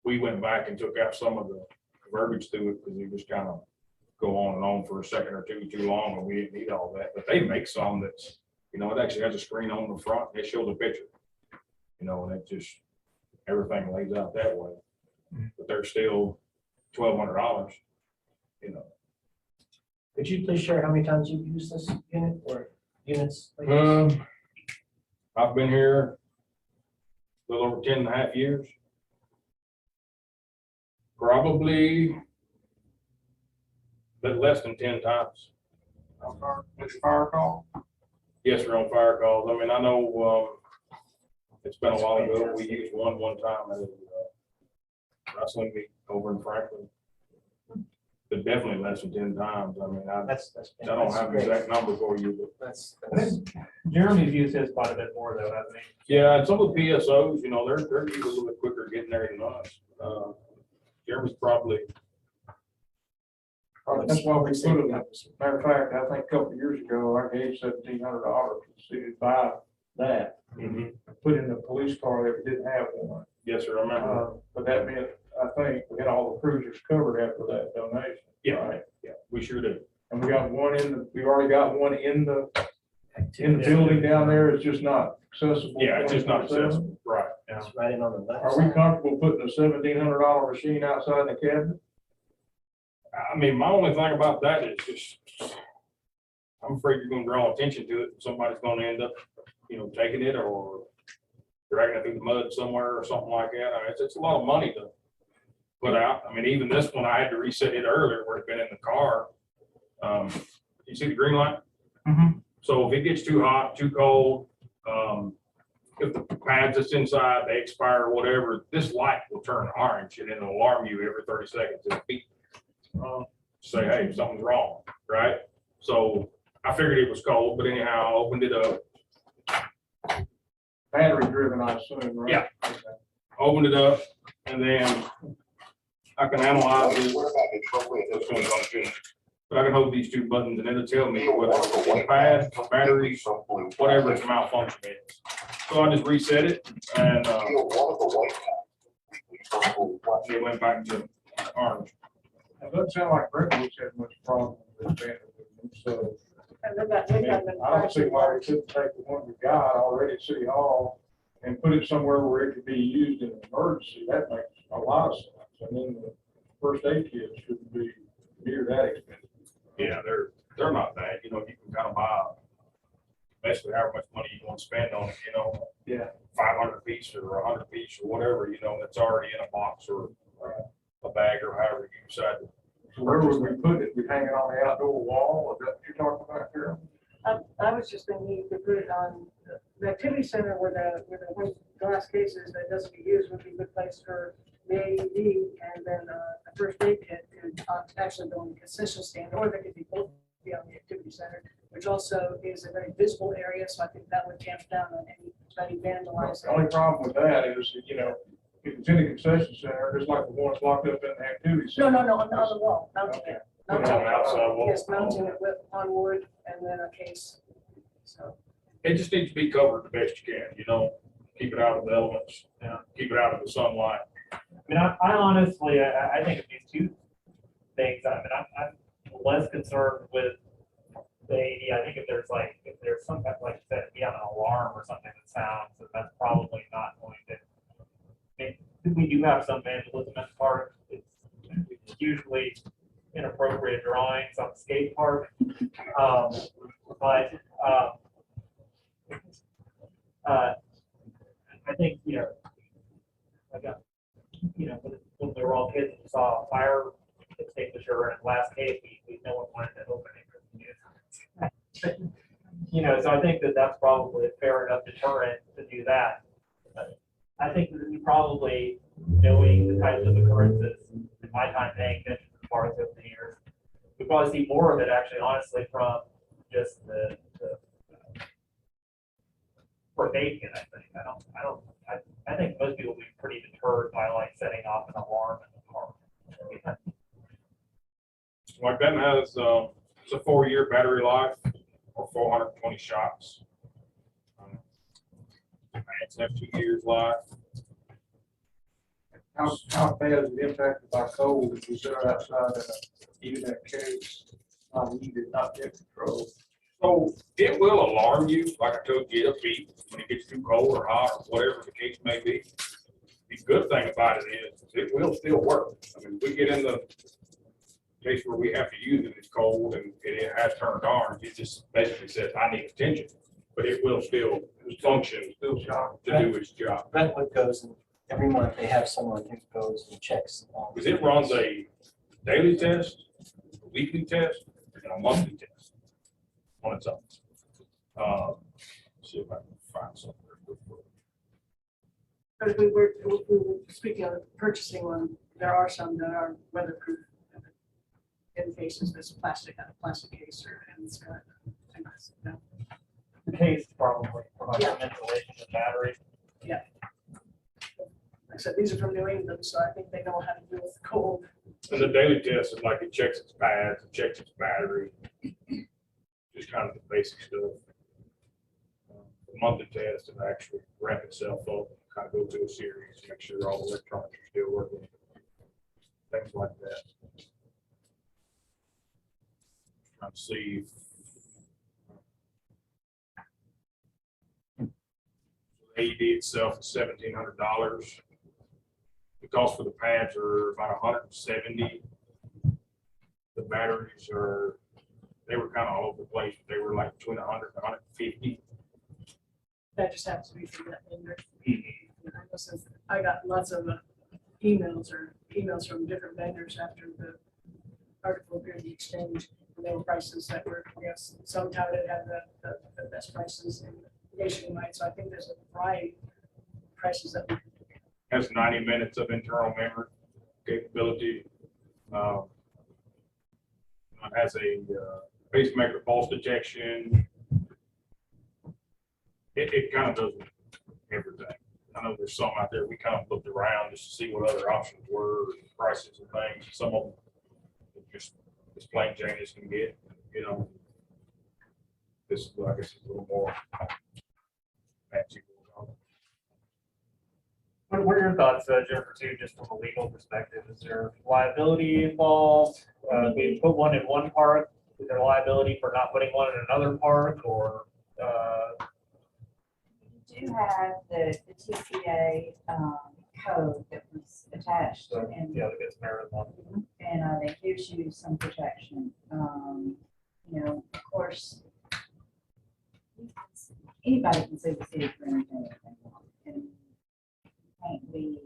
We went back and took out some of the verbiage through it because it was kind of go on and on for a second or two too long, and we didn't need all that. But they make some that's, it actually has a screen on the front. It shows a picture, and it just, everything lays out that way. But they're still $1,200, Could you please share how many times you've used this unit or units? like this? I've been here a little over 10 and a half years. Probably a bit less than 10 times. With fire call? Yes, we're on fire calls. I mean, I know It's been a while ago. We used one time at a wrestling meet over in Franklin. But definitely less than 10 times. I mean, I don't have an exact number for you, but That's, Jeremy's used his quite a bit more though, hasn't he? yeah, and some of the PSOs, you know, they're usually a little bit quicker getting there than us. Jeremy's probably, That's why we put them, matter of fact, I think a couple of years ago, I gave $1,700 to the city to buy that. Put in the police car that didn't have one. yes, sir, I remember. But that meant, I think, we had all the cruisers covered after that donation. Yeah. Right? Yeah, we sure do. And we got one we already got one in the building down there. It's just not accessible. Yeah, it's just not 24/7. accessible, right. it's right in on the left. Are we comfortable putting a $1,700 machine outside the cabinet? I mean, my only thing about that is just, I'm afraid you're gonna draw attention to it. Somebody's gonna end up, you know, taking it or dragging it through the mud somewhere or something like that. I mean, it's a lot of money to put out. I mean, even this one, I had to reset it earlier where it'd been in the car. You see the green light? So if it gets too hot, too cold, if the pads that's inside, they expire or whatever, this light will turn orange and it'll alarm you every 30 seconds. It'll beep. Say, hey, something's wrong, right? So I figured it was cold, but anyhow, I opened it up. Battery driven, I assume, right? Yeah. Opened it up, and then I can analyze it. But I can hold these two buttons and it'll tell me whether it's the pad, batteries, whatever its malfunction is. So I just reset it and it went back to orange. It doesn't sound like Brentwood's had much problem with that. So And they've got been I don't see why we couldn't take the one we got already at City Hall and put it somewhere where it could be used in an emergency. That makes a lot of sense. And then the first aid kits shouldn't be near that expensive. Yeah, they're not bad. You know, you can kind of buy basically however much money you want to spend on it, you know. Yeah. 500 piece or 100 piece or whatever, you know, that's already in a box or a bag or however you decide to. So where would we put it? We hang it on the outdoor wall? Is that what you're talking about, Carol? I was just thinking you could put it on the activity center where the one glass cases that doesn't get used would be a good place for the AED, and then a first aid kit could actually go on the concession stand, or they could be both be on the activity center, which also is a very visible area, so I think that would tamp down on anybody vandalizing. The only problem with that is, you know, if it's in the concession center, just like the ones locked up in the activity center. No, on the wall, mounting it. Put it on the outside wall. Yes, mounting it on wood and then a case, so. It just needs to be covered the best you can, you know, keep it out of the elements, keep it out of the sunlight. I mean, I honestly, I think of these two things. I mean, I'm less concerned with the AED. I think if there's some kind of, like you said, if you have an alarm or something that sounds, that's probably not going to. I mean, we do have some vandalism at the park. It's usually inappropriate drawings on the skate park. I think, you know, when we were all kids, we saw a fire extinguisher in a glass case, no one wanted to open it. You know, so I think that's probably a fair enough deterrent to do that. I think that we probably, knowing the types of occurrences, in my time paying attention to the parks over the years, we probably see more of it actually, honestly, from just the for making it. I think most people will be pretty deterred by like setting off an alarm in the park. Like that has, it's a 4-year battery life or 420 shots. It's have 2 years life. How bad is it impacted by cold if you sit outside even that case, not get control? So it will alarm you, like I told you, it'll beep when it gets too cold or hot or whatever the case may be. The good thing about it is it will still work. I mean, we get in the case where we have to use it, it's cold and it has turned orange. It just basically says, I need attention, but it will still function to do its job. Brentwood goes and every month they have someone who goes and checks. Because it runs a daily test, a weekly test, and a monthly test on its own. See if I can find something. But if we were speaking of purchasing one, there are some that are weatherproof. In cases, there's plastic, a plastic case or, and it's got. The case probably provides Yeah. some insulation and battery. Like I said, these are from New England, so I think they know how to deal with the cold. And the daily test is like it checks its pads, it checks its battery, just kind of the basic stuff. The monthly test is actually wrap itself up, kind of go through a series, make sure all the electronics are still working, things like that. Trying to see. The AED itself is $1,700. The cost for the pads are about $170. The batteries they were kind of all over the place. They were like between 100 and 150. That just happens to be from that vendor. Since I got lots of emails from different vendors after the article appeared in the exchange. And they were prices that were, I guess, some touted had the best prices in nationwide. So I think there's a variety of prices that we Has 90 minutes of internal memory capability. It has a pacemaker pulse detection. It kind of does everything. I know there's some out there, we kind of looked around just to see what other options were, prices and things. Some of them just as plain Jane as can get, you know. This is, I guess, a little more fancy. What are your thoughts, Jennifer, too, just from a legal perspective? Is there liability involved? We put one in one park, is there liability for not putting one in another park, or? You do have the TCA code that was attached and. Yeah, the Good Samaritan one. And that gives you some protection. You know, of course, anybody can sue the city for anything they want. And can't be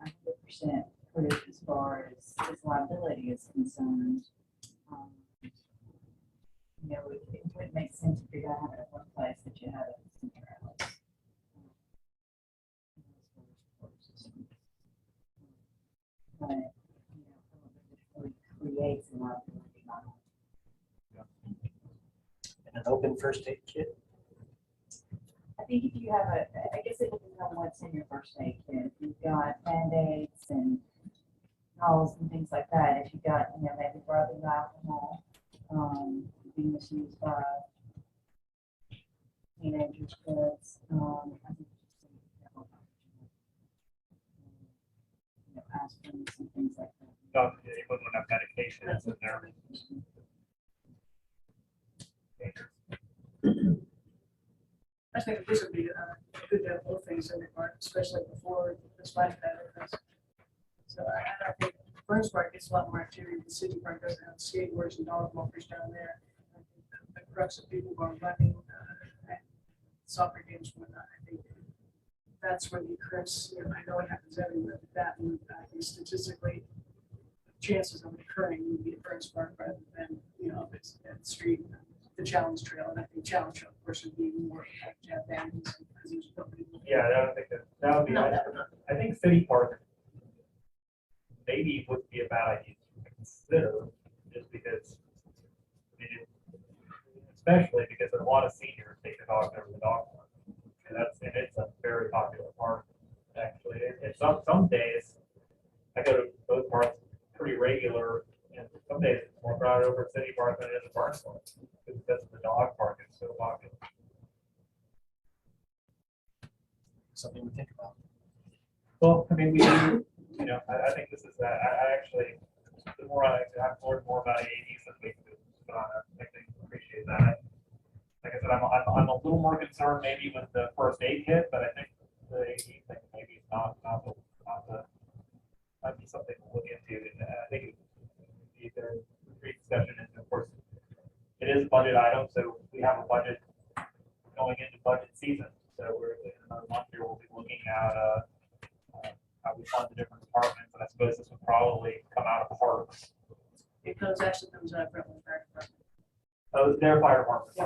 100% proof as far as liability is concerned. You know, it would make sense if you have it at one place that you have it somewhere else. But, you know, it creates a liability. And an open first aid kit. I think if you have I guess it depends on what's in your first aid kit. If you've got Band-Aids and towels and things like that, if you've got, you know, maybe rubbing alcohol, being misused by teenagers, kids, I think you know, aspirin and things like that. No, you wouldn't have medications in there. I think this would be good to have both things in the park, especially before the splash pad opens. So I think Burns Park gets a lot more activity. The city park doesn't have skateboards and dog walkers down there. I think the crux of people going running, and soccer games and whatnot. I think that's where the occurrence, you know, I know it happens everywhere, but that would, I think statistically, chances of it occurring would be at Burns Park rather than, you know, if it's at the street. The challenge trail, and I think challenge trail, of course, would be more to have bands because there's nobody. Yeah, I don't think that would be, No, that would not. I think City Park maybe would be a bad idea to consider, just because, I mean, especially because a lot of seniors take the dogs over the dog park. And it's a very popular park, actually. And some days, I go to both parks pretty regular, and some days it's more crowded over at City Park than it is at Burns Park, because the dog park is so popular. Something to think about. Well, I mean, you know, I think this is, I actually, the more I've learned more about AEDs than we could put on, I think appreciate that. Like I said, I'm a little more concerned maybe with the first aid kit, but I think the AED thing maybe is not the, might be something to look into. And I think either discussion, and of course, it is a budget item, so we have a budget going into budget season. So we're in another month here, we'll be looking at how we fund the different departments, and I suppose this would probably come out of parks. It actually comes out of Brentwood Fire Department. Oh, their fire department.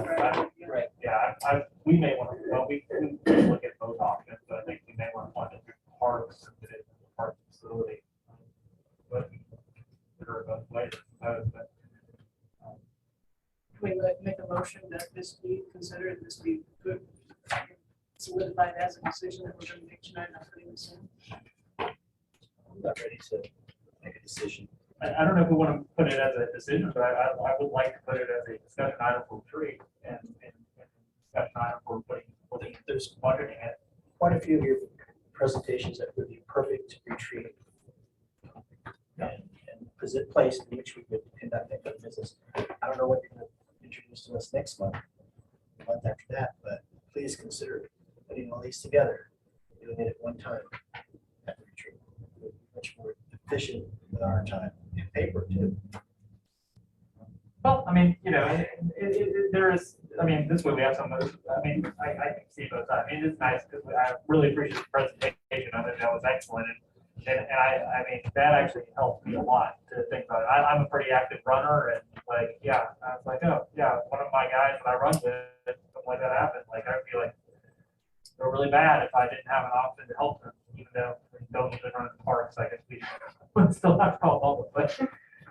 Yeah, right, yeah. Yeah, we may want to, well, we can look at both options, but I think we may want to fund it through parks and the park facility. But there are both ways, I suppose, but, Can we make a motion that this be considered, this be good, solidified as a decision that we're going to make tonight, not putting this in? I'm not ready to make a decision. I don't know if we want to put it as a decision, but I would like to put it as a discussion item for retreat and discussion item for putting, There's budgeting it. quite a few of your presentations that would be perfect to retreat. And present place in which we would conduct that good business. I don't know what you're going to introduce to us next month, the month after that, but please consider putting all these together, doing it at one time at the retreat. It would be much more efficient with our time and paper too. Well, I mean, you know, there is, I mean, this way we have some, I mean, I can see both sides. I mean, it's nice because I really appreciate the presentation. I think that was excellent. And I mean, that actually helped me a lot to think about it. I'm a pretty active runner and like, yeah, I was like, oh, yeah, one of my guys that I run with, something like that happened. Like, I feel like feel really bad if I didn't have an option to help them, even though we don't usually run in the parks, I guess we would still have to call public, but,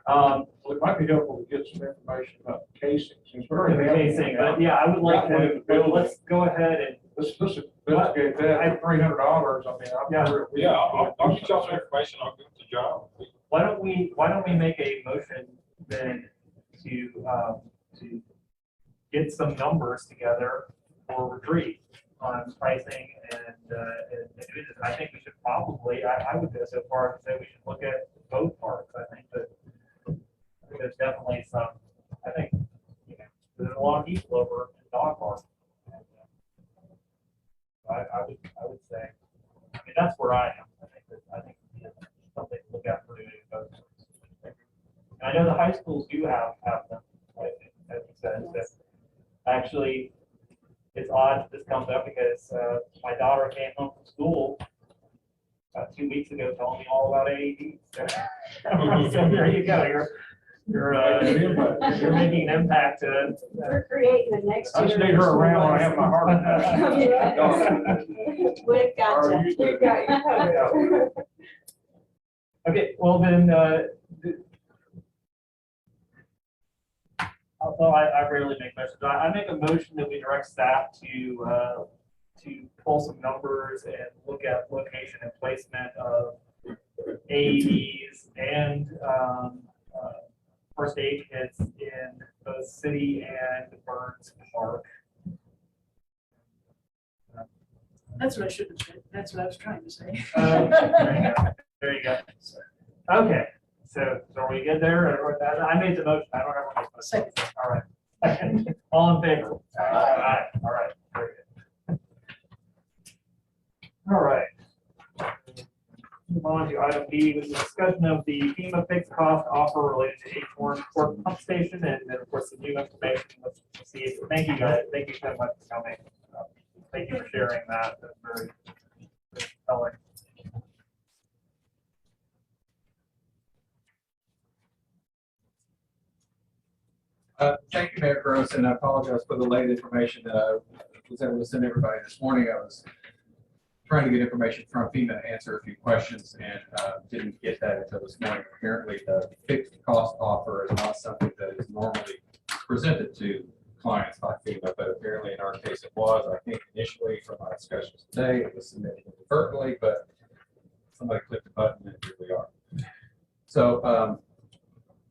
Well, it might be helpful to get some information about the casing, since we're the casing, but yeah, I would like to, but let's go ahead and, Let's investigate that for $300. I mean, Yeah. I'll get y'all some information, I'll give it to John. why don't we make a motion then to get some numbers together for retreat on pricing and do this. I think we should probably, I would go so far as to say we should look at both parks. I think that there's definitely some, I think, you know, there's a lot of people over in dog park. And, I would say, I mean, that's where I am. I think yeah, something to look at for doing both. And I know the high schools do have them, like, as you said, that actually, it's odd this comes up because my daughter came home from school about 2 weeks ago telling me all about AEDs. So there you go. You're making an impact to. We're creating the next. I stay her around when I have my heart attack. We've got you. We've got you covered. Okay, well then, although I rarely make motions, I make a motion that we direct staff to pull some numbers and look at location and placement of AEDs and first aid kits in both city and Burns Park. That's what I should have said. That's what I was trying to say. There you go. Okay, so are we good there? Or I made the motion. I don't know. Second. All right. All in favor? Aye. All right. Very good. All right. Move on to item B, which is discussion of the FEMA fixed cost offer related to Acorn Court Pump Station, and then of course the new information. Let's see. Thank you guys. Thank you so much for coming. Thank you for sharing that. That's very telling. Thank you, Mayor Gross, and I apologize for the late information that I was able to send everybody this morning. I was trying to get information from FEMA to answer a few questions and didn't get that until this morning. Apparently, the fixed cost offer is not something that is normally presented to clients by FEMA, but apparently in our case it was. I think initially from our discussions today, it was submitted inadvertently, but somebody clicked the button and here we are. So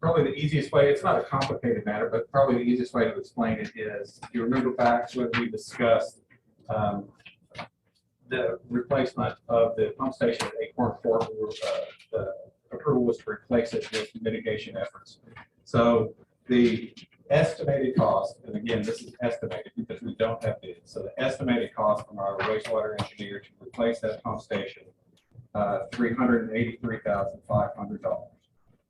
probably the easiest way, it's not a complicated matter, but probably the easiest way to explain it is, if you remember back when we discussed the replacement of the pump station at Acorn Court, the approval was to replace it with mitigation efforts. So the estimated cost, and again, this is estimated because we don't have bids. So the estimated cost from our wastewater engineer to replace that pump station, $383,500,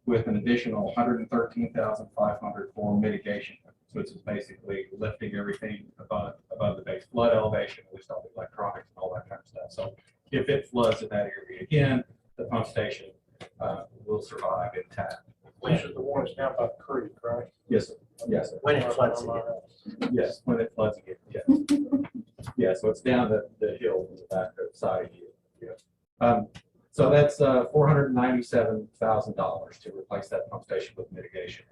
with an additional $113,500 for mitigation. So it's just basically lifting everything above the base flood elevation, at least all the electronics and all that kind of stuff. So if it floods in that area again, the pump station will survive intact. Which is the one that's down by the creek, right? Yes, sir. Yes, sir. When it floods again. Yes, when it floods again, yes. Yeah, so it's down the hill in the back of the side of you. So that's $497,000 to replace that pump station with mitigation.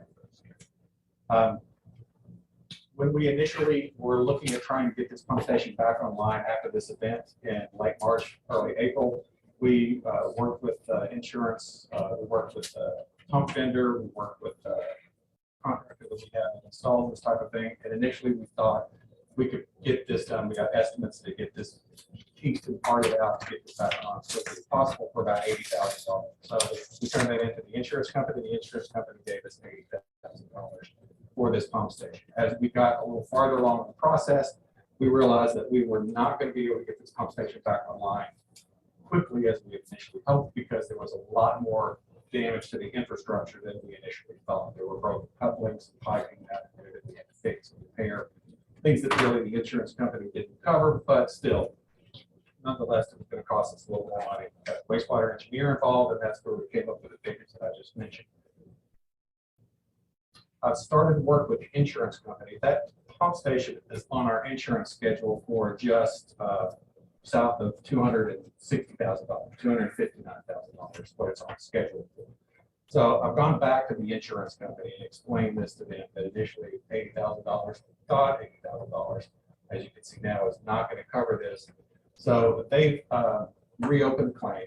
When we initially were looking at trying to get this pump station back online after this event in late March, early April, we worked with insurance, we worked with pump vendor, we worked with contractor that we have installed this type of thing. And initially we thought we could get this done. We got estimates to get this Kingston parted out to get this back on as quickly as possible for about $80,000. So we turned that into the insurance company. The insurance company gave us $80,000 for this pump station. As we got a little farther along in the process, we realized that we were not going to be able to get this pump station back online quickly as we initially hoped, because there was a lot more damage to the infrastructure than we initially thought. There were broken couplings, piping that we had to fix and repair, things that really the insurance company didn't cover, but still, nonetheless, it was going to cost us a little more money. We had a wastewater engineer involved, and that's where we came up with the figures that I just mentioned. I've started to work with the insurance company. That pump station is on our insurance schedule for just south of $260,000, $259,000, what it's on schedule for. So I've gone back to the insurance company and explained this to them, that initially $80,000, thought $80,000, as you can see now, is not going to cover this. So they've reopened the claim.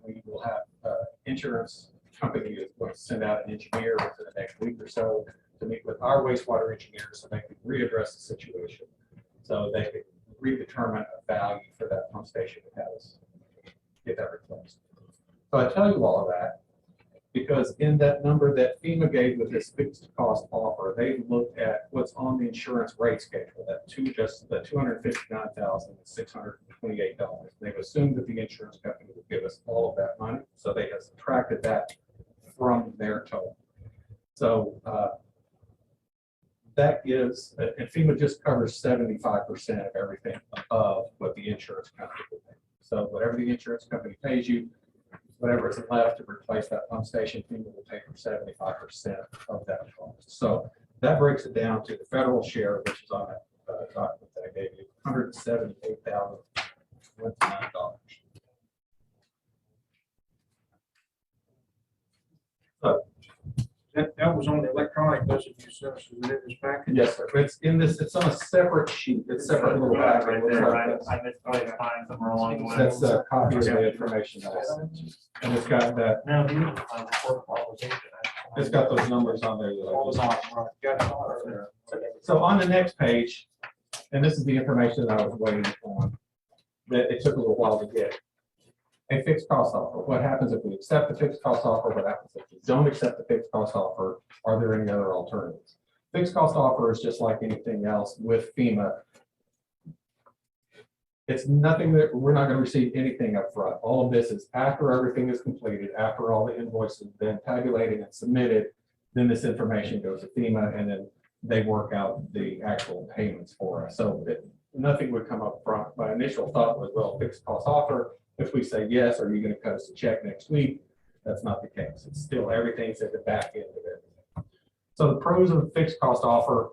We will have insurance company is going to send out an engineer within the next week or so to meet with our wastewater engineers so they can readdress the situation. So they can redetermine a value for that pump station to have us get that replaced. So I tell you all of that because in that number that FEMA gave with this fixed cost offer, they looked at what's on the insurance rate schedule, that $259,628. They've assumed that the insurance company would give us all of that money, so they have subtracted that from their total. So that is, and FEMA just covers 75% of everything above what the insurance company would pay. So whatever the insurance company pays you, whatever is left to replace that pump station, FEMA will pay for 75% of that cost. So that breaks it down to the federal share, which is on that document that I gave you, $178,029. So that was on the electronic budget you sent us in this package. yes, sir. It's in this. It's on a separate sheet. It's separate little packet. Right Looks there, like right? this. I misplaced mine somewhere along the way. That's a copy of the information that I sent you. And it's got that. No, he was on report qualification. It's got those numbers on there. All was on, right, got it all there. So on the next page, and this is the information that I was waiting on, that it took a little while to get. A fixed cost offer. What happens if we accept the fixed cost offer? What happens if we don't accept the fixed cost offer? Are there any other alternatives? Fixed cost offer is just like anything else with FEMA. It's nothing that we're not going to receive anything up front. All of this is after everything is completed, after all the invoices have been tabulated and submitted, then this information goes to FEMA and then they work out the actual payments for us. So nothing would come up front. My initial thought was, well, fixed cost offer. If we say yes, are you going to cut us a check next week? That's not the case. It's still everything's at the back end of everything. So the pros of a fixed cost offer,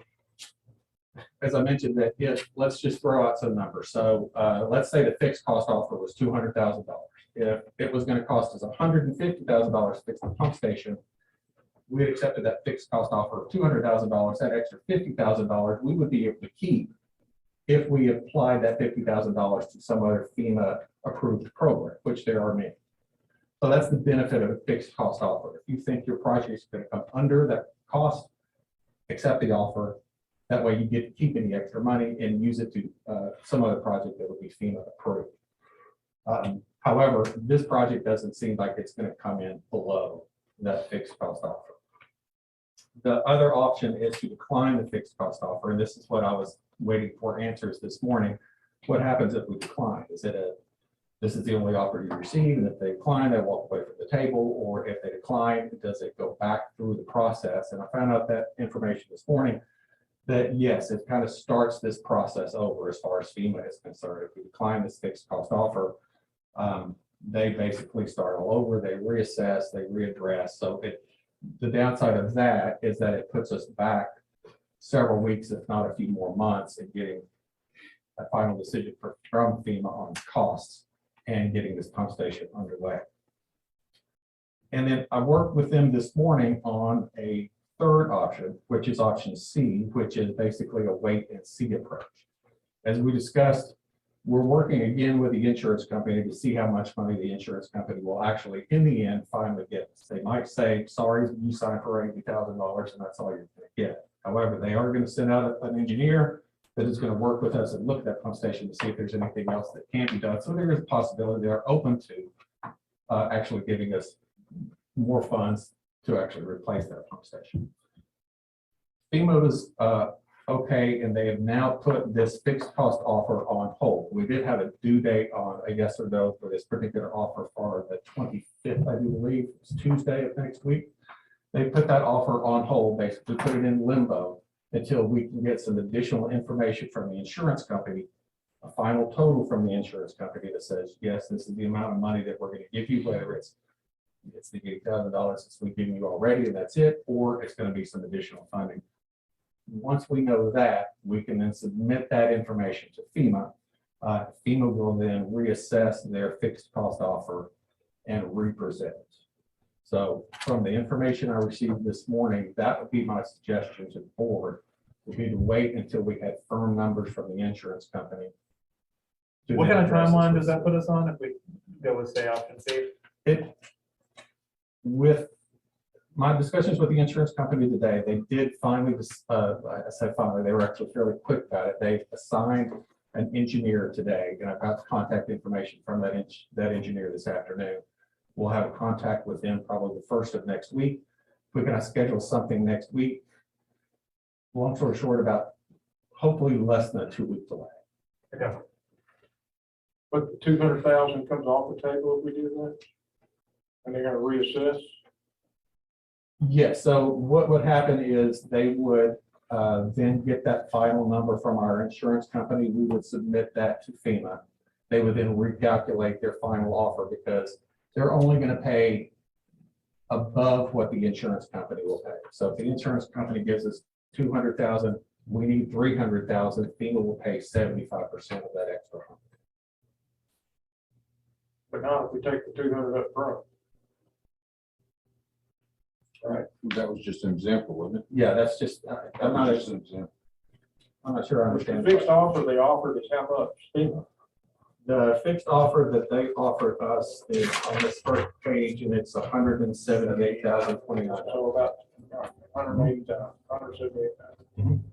as I mentioned, that if let's just throw out some numbers. So let's say the fixed cost offer was $200,000. If it was going to cost us $150,000 to fix the pump station, we accepted that fixed cost offer of $200,000. That extra $50,000 we would be able to keep if we applied that $50,000 to some other FEMA approved program, which there are many. So that's the benefit of a fixed cost offer. If you think your project is going to come under that cost, accept the offer. That way you get to keep any extra money and use it to some other project that would be FEMA approved. However, this project doesn't seem like it's going to come in below that fixed cost offer. The other option is to decline the fixed cost offer, and this is what I was waiting for answers this morning. What happens if we decline? Is it this is the only offer you receive, and if they decline, they walk away from the table, or if they decline, does it go back through the process? And I found out that information this morning, that yes, it kind of starts this process over as far as FEMA is concerned. If we decline this fixed cost offer, they basically start all over, they reassess, they readdress. So the downside of that is that it puts us back several weeks, if not a few more months, in getting a final decision from FEMA on costs. and getting this pump station underway. And then I worked with them this morning on a third option, which is option C, which is basically a wait and see approach. As we discussed, we're working again with the insurance company to see how much money the insurance company will actually, in the end, finally get us. They might say, sorry, you signed for $80,000 and that's all you're going to get. However, they are going to send out an engineer that is going to work with us and look at that pump station to see if there's anything else that can be done. So there is a possibility they're open to actually giving us more funds to actually replace that pump station. FEMA was okay, and they have now put this fixed cost offer on hold. We did have a due date on a yes or no for this particular offer for the 25th, I do believe. It's Tuesday of next week. They put that offer on hold, basically put it in limbo until we can get some additional information from the insurance company, a final total from the insurance company that says, yes, this is the amount of money that we're going to give you, whether it's the $8,000 that we've given you already and that's it, or it's going to be some additional funding. Once we know that, we can then submit that information to FEMA. FEMA will then reassess their fixed cost offer and represent it. So from the information I received this morning, that would be my suggestion to the board, would be to wait until we had firm numbers from the insurance company. What kind of timeline does that put us on if we go with, say, option C? With my discussions with the insurance company today, they did finally, I said finally, they were actually fairly quick about it. They assigned an engineer today, and I've got the contact information from that engineer this afternoon. We'll have a contact with them probably the first of next week. We're going to schedule something next week. Long story short, about hopefully less than a 2-week delay. Okay. But the 200,000 comes off the table if we do that? And they're gonna reassess? Yes, so what would happen is they would then get that final number from our insurance company. We would submit that to FEMA. They would then recalculate their final offer because they're only going to pay above what the insurance company will pay. So if the insurance company gives us 200,000, we need 300,000. FEMA will pay 75% of that extra. But not if we take the 200 up front. Right, that was just an example, wasn't it? Yeah, that's just, I'm not Just an example. sure I The understand. fixed offer they offered is how much? FEMA? The fixed offer that they offered us is on this first page, and it's $178,029. So about 180,000, 178,000.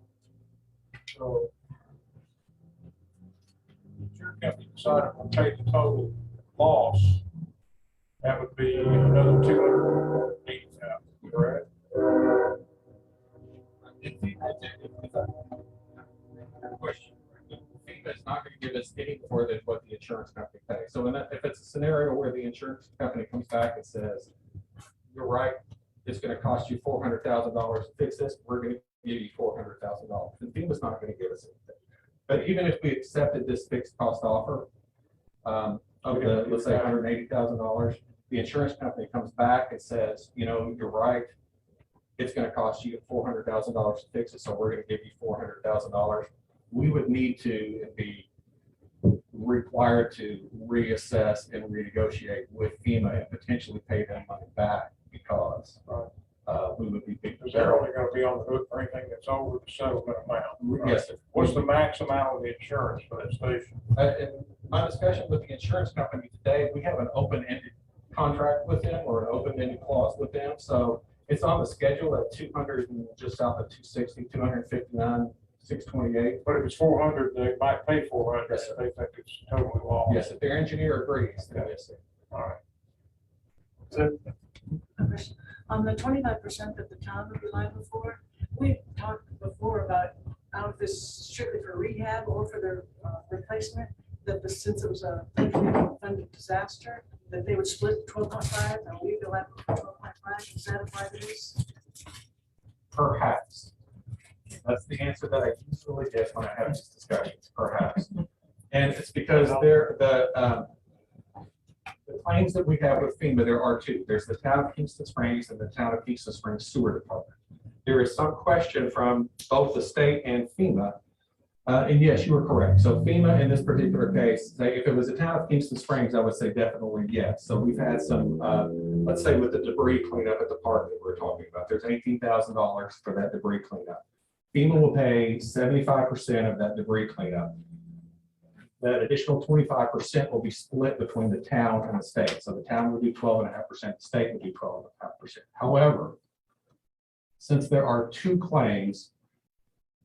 So if your company decided to pay the total loss, that would be another 280,000, correct? Question. FEMA is not going to give us any more than what the insurance company pays. So if it's a scenario where the insurance company comes back and says, you're right, it's going to cost you $400,000 to fix this, we're going to give you $400,000. And FEMA's not going to give us anything. But even if we accepted this fixed cost offer of the, let's say $180,000, the insurance company comes back and says, you know, you're right, it's going to cost you $400,000 to fix it, so we're going to give you $400,000. We would need to be required to reassess and renegotiate with FEMA and potentially pay them money back because we would be big. Because they're only going to be on the hook for anything that's over the settlement amount. Right? Yes, sir. What's the max amount of the insurance for that station? In my discussion with the insurance company today, we have an open-ended contract with them or an open-ended clause with them. So it's on the schedule at 200 and just south of 260, 259. 628. But if it's 400, they might pay 400. Yes, sir. They think it's totally lost. Yes, if their engineer agrees, then yes, sir. All right. On the 25% that the town would be liable for, we talked before about, I don't know if this is strictly for rehab or for their replacement, that since it was a funded disaster, that they would split 12.5 and we'd be liable for 12.5. Is that apply to this? Perhaps. That's the answer that I usually get when I have these discussions, perhaps. And it's because the claims that we have with FEMA, there are two. There's the town of Kingston Springs and the town of Kingston Springs Sewer Department. There is some question from both the state and FEMA And yes, you were correct. So FEMA in this particular case, say if it was a town of Kingston Springs, I would say definitely yes. So we've had some, let's say with the debris cleanup at the park that we're talking about, there's $18,000 for that debris cleanup. FEMA will pay 75% of that debris cleanup. That additional 25% will be split between the town and the state. So the town would do 12.5%, the state would do 12.5%. However, since there are two claims,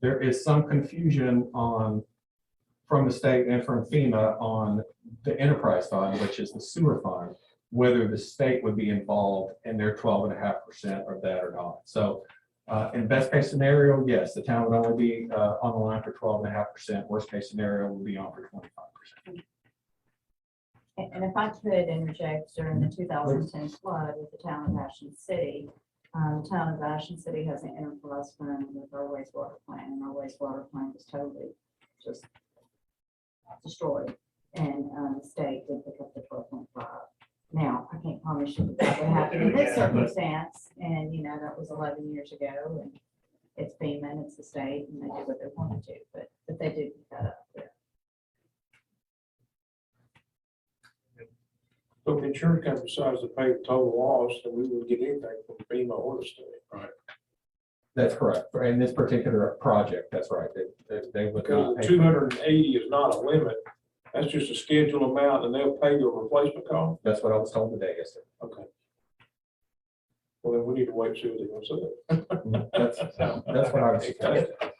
there is some confusion from the state and from FEMA on the enterprise fund, which is the sewer fund, whether the state would be involved in their 12.5% of that or not. So in best case scenario, yes, the town would only be on the line for 12.5%. Worst case scenario would be on for 25%. And if I could interject, during the 2010 flood with the town of Ashen City, the town of Ashen City has an enterprise fund with our wastewater plant, and our wastewater plant was totally just destroyed. And the state did pick up the 12.5. Now, I can't promise you that would happen in this circumstance, and you know, that was 11 years ago, and it's FEMA and it's the state, and they did what they wanted to, but they did pick that up. Yeah. So if the insurance company decides to pay the total loss, then we wouldn't get anything from FEMA or the state. Right. That's correct. For in this particular project, that's right. They would Because not pay. 280 is not a limit. That's just a scheduled amount, and they'll pay your replacement cost. That's what I was told today, yes, sir. Okay. Well, then we need to wait and see what they're gonna say. That's what I was suggesting. I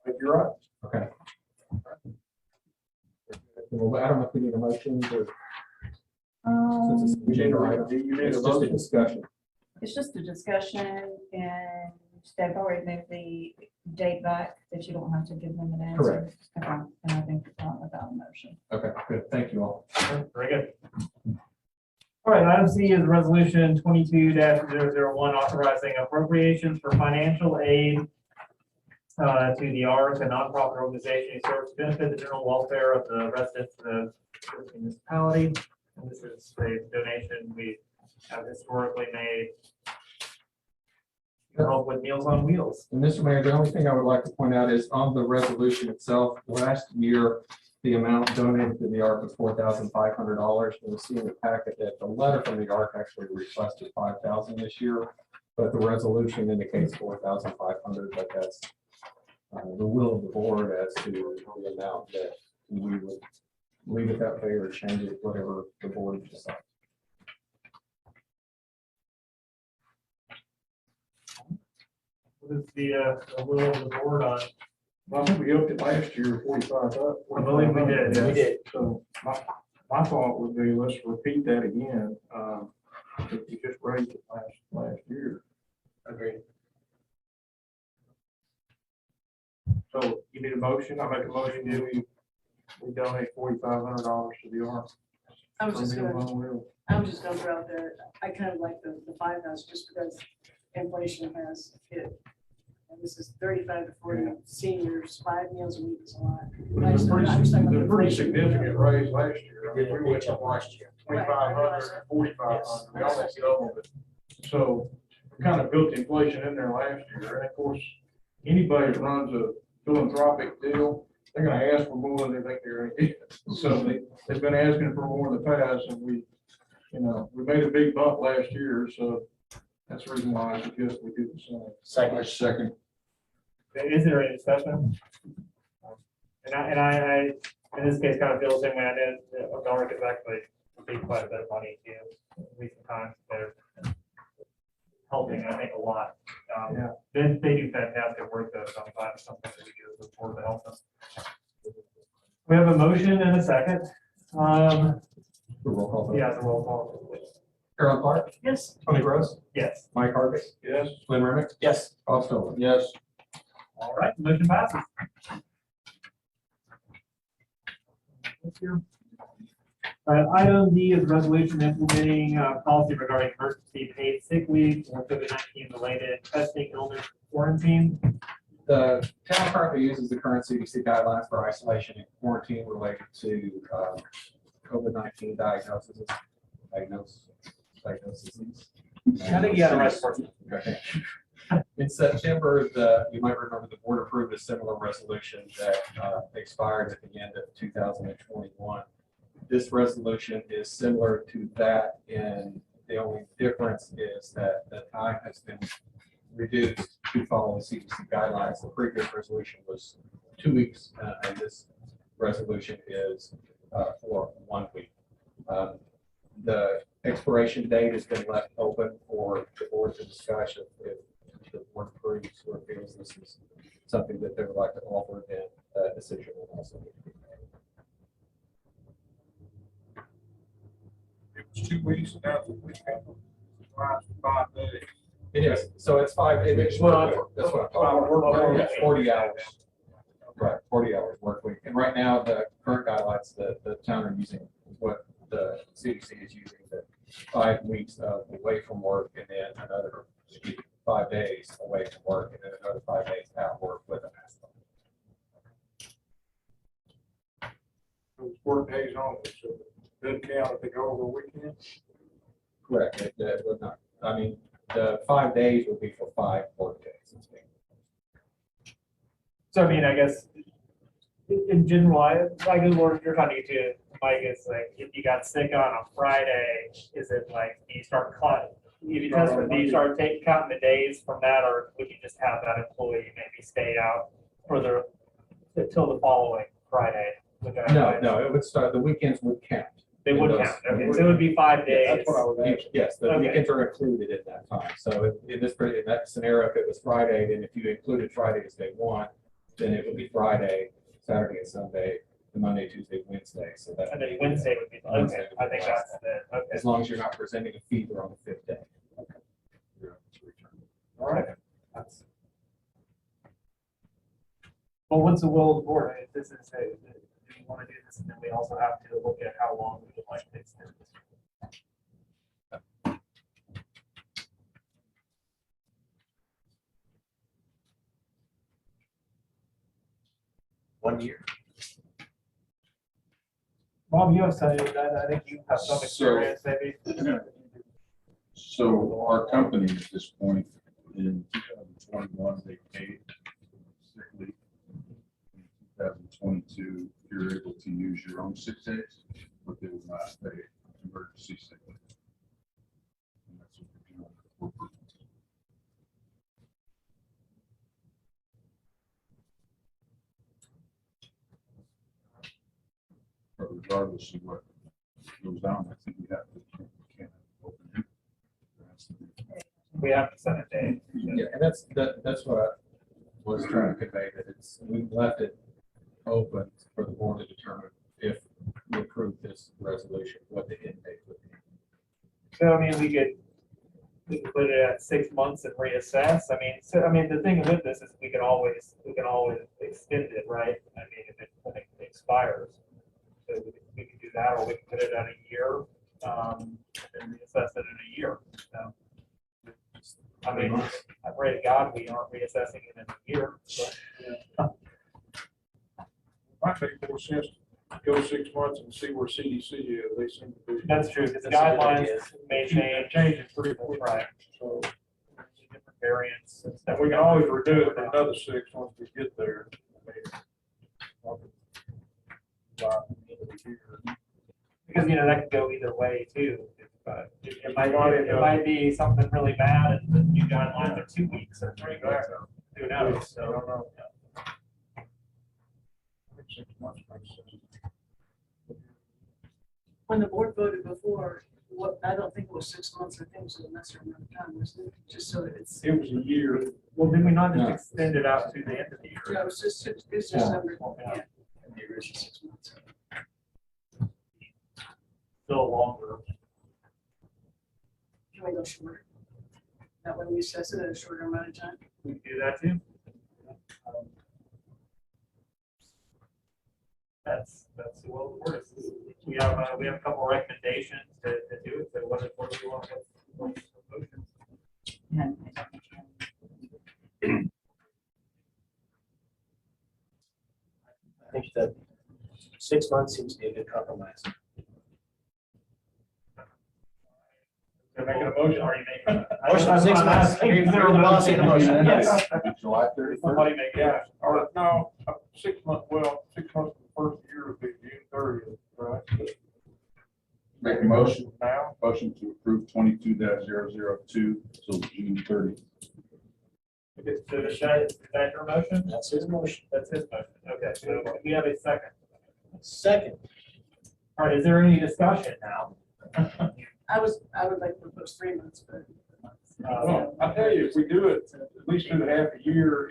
think you're right. Okay. Well, I don't know if we need a motion or. Since it's an agenda item, it's just a discussion. It's just a discussion, and they've already moved the date back that you don't have to give them an answer. Correct. Okay, and I think without a motion. Okay, good. Thank you all. Very good. All right, item C is resolution 22-001 authorizing appropriations for financial aid to the ARC, a nonprofit organization who serves to benefit the general welfare of the residents of the municipality. And this is a donation we have historically made to help with Meals on Wheels. And Mr. Mayor, the only thing I would like to point out is on the resolution itself, last year, the amount donated to the ARC was $4,500. You'll see in the packet that the letter from the ARC actually requested $5,000 this year, but the resolution indicates $4,500, but that's the will of the board as to the amount that we would leave it that way or change it, whatever the board decides. What is the will of the board on? I think we upped it last year, 45 up. I believe we did, yes. We did. So my thought would be, let's repeat that again. If you just raised it last year. Agreed. So you need a motion? I make a motion that we donate $4,500 to the ARC. I was just For Meals gonna, on Wheels. I was just gonna throw out there, I kind of like the 5,000 just because inflation has hit. And this is 35 to 40 seniors, 5 meals a week is a lot. I It's just- a pretty, I just talking it's about a pretty inflation. significant raise last year. I We mean, did a we great went job from like last year. 2,500 to 4,500. We almost doubled it. So we kind of built inflation in there last year. And of course, anybody that runs a philanthropic deal, they're gonna ask for more than they think they're gonna get. So they've been asking for more in the past, and we made a big bump last year, so that's the reason why I suggest we do the same. Second. Is there any discussion? And I, in this case, kind of feel the same way. I know the ARC is actually paid quite a bit of money too. In recent times, they're helping, I think, a lot. Yeah. They do fantastic work though, so I'm glad it's something that we do as a board to help them. We have a motion and a second. The roll call vote. Yeah, the roll call. Carolyn Clark, Yes. Tony Gross, Yes. Mike Harvey, Yes. Glenn Remick, Yes. Bob Stoller. Yes. All right, motion passes. Thank you. Item D is resolution implementing policy regarding emergency paid sick leave for COVID-19 related testing, illness, quarantine. The town currently uses the current CDC guidelines for isolation and quarantine related to COVID-19 diagnoses. I think you got the right person. Okay. In September, you might remember the board approved a similar resolution that expired at the end of 2021. This resolution is similar to that, and the only difference is that the time has been reduced to follow the CDC guidelines. The previous resolution was 2 weeks, and this resolution is for 1 week. The expiration date has been left open for the board to discuss if the board approves or feels this is something that they would like to offer, then a decision will also be made. It was 2 weeks, and now it's a week, last 5 days. It is, so it's 5, that's what I'm talking about. Yes, 40 hours. Right, 40 hours work week. And right now, the current guidelines that the town are using, what the CDC is using, the 5 weeks away from work, and then another 5 days away from work, and then another 5 days at work with a mask on. Those work days only, so it doesn't count if they go over a weekend. Correct, it would not, I mean, the 5 days would be for 5 work days. So I mean, I guess in general, I guess what you're trying to get to, Mike, is like, if you got sick on a Friday, is it like, do you start counting? If you test, do you start counting the days from that, or would you just have that employee maybe stay out for until the following Friday? No, it would start, the weekends would count. They would count, okay, so it would be 5 days. That's what I was asking. Yes, the Okay. weekends are included at that time. So in that scenario, if it was Friday, then if you included Friday as day one, then it would be Friday, Saturday and Sunday, the Monday, Tuesday, Wednesday. So that. And then Wednesday would be, okay, I think that's the, okay. As long as you're not presenting a fever on the 5th day. All right. Well, what's the will of the board? I mean, if this is, do we want to do this, and then we also have to look at how long we would like to extend this. 1 year. Bob, you have studied that. I think you have some experience, maybe. So our company at this point in 2021, they paid sick leave. In 2022, you're able to use your own sick days, but they will not pay emergency sick leave. And that's what we're doing for corporate. But regardless of what goes down, I think we have to, can't open it. We have to set a date. Yeah, and that's what I was trying to convey, that we've left it open for the board to determine if we approve this resolution, what the end date would be. So, I mean, we could put it at 6 months and reassess. I mean, the thing with this is we can always extend it, right? I mean, if it expires. So we can do that, or we can put it at a year, and reassess it in a year. So, I mean, I pray to God we aren't reassessing it in a year. But, Might make more sense to go 6 months and see where CDC is. They seem to be. that's true, because the That's a good guidelines idea. may change. Changing pretty quick. Right. So, Different variants and stuff. and we can always redo it for another 6 once we get there. I mean, by the end of the year. Because, that could go either way too. It might be something really bad and the new guidelines are 2 weeks or 3 weeks, or who knows, I so. don't know. I think 6 months makes sense. When the board voted before, I don't think it was 6 months, I think it was a lesser amount of time, wasn't it? Just so that it's. It was a year. Well, did we not just No. extend it out to the end of the year? No, it's just Yeah. number, yeah. And the original 6 months. Still longer. Can we go shorter? That way we assess it at a shorter amount of time. We can do that too. That's the will of the board. We have a couple of recommendations to do it. So what do you want? What's the motion? Yeah. I think that 6 months seems to be a good compromise. So making a motion Motion. Are you making? Motion on 6 months. Is there a The boss in the motion. Yes. July 31st. Somebody make it. Yeah, or no, 6 months, well, 6 months from the first year would be June 30th, right? Make a motion, Now, motion to approve 22-002 till June 30th. So is that your motion? That's his motion. That's his motion. Okay, so we have a second. Second. All right, is there any discussion now? I would like to propose 3 months, but. well, I tell you, if we do it at least 2.5 a year,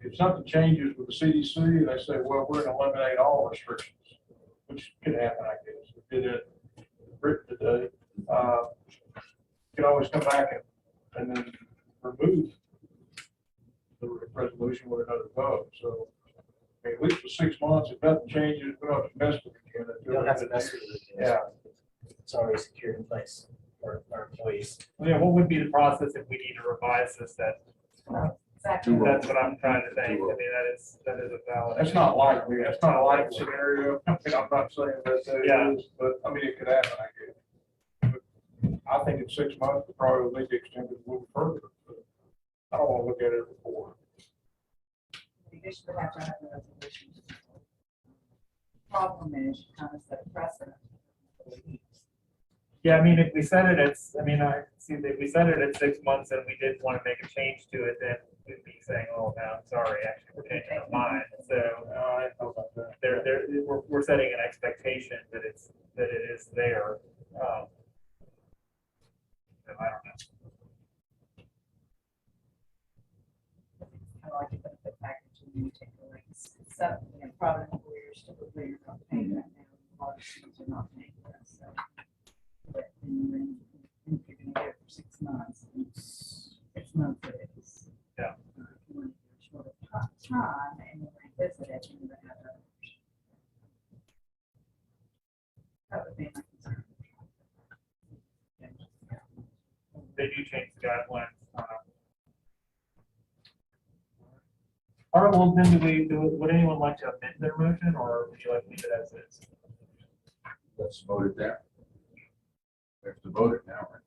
if something changes with the CDC, they say, well, we're gonna eliminate all restrictions, which could happen, I guess. We did it written today. You can always come back and then remove the resolution with another vote. So I mean, at least for 6 months, if nothing changes, we don't have to mess with it again. You don't have to mess with it. Yeah. It's already secured in place for our employees. Yeah, what would be the process if we need to revise this? Exactly. That's what I'm trying to think. I mean, that is a valid. That's not likely. That's not a likely scenario. I mean, I'm not saying that Yeah. it is, but I mean, it could happen, I guess. But I think in 6 months, we probably will need to extend it a little further. But I don't want to look at it before. You should have to have a resolution. Problem is, you kind of set a precedent. Yeah, I mean, if we set it at, I see that if we set it at 6 months and we did want to make a change to it, then we'd be saying, oh, no, I'm sorry, actually, we're changing our mind. So, I don't know about that. we're setting an expectation that it is there. So I don't know. I like it, benefit package, and you take away some, private employers typically are not paying that now, a lot of cities are not paying that, so. But then if you're gonna get it for 6 months, it's 6 months it is. Yeah. If you want to short of time and you revisit it, you would have that. That would be my concern. They do change the guidelines. All right, well, then would anyone like to amend their motion, or would you like to leave it as is? Let's vote it down. We have to vote it now, right?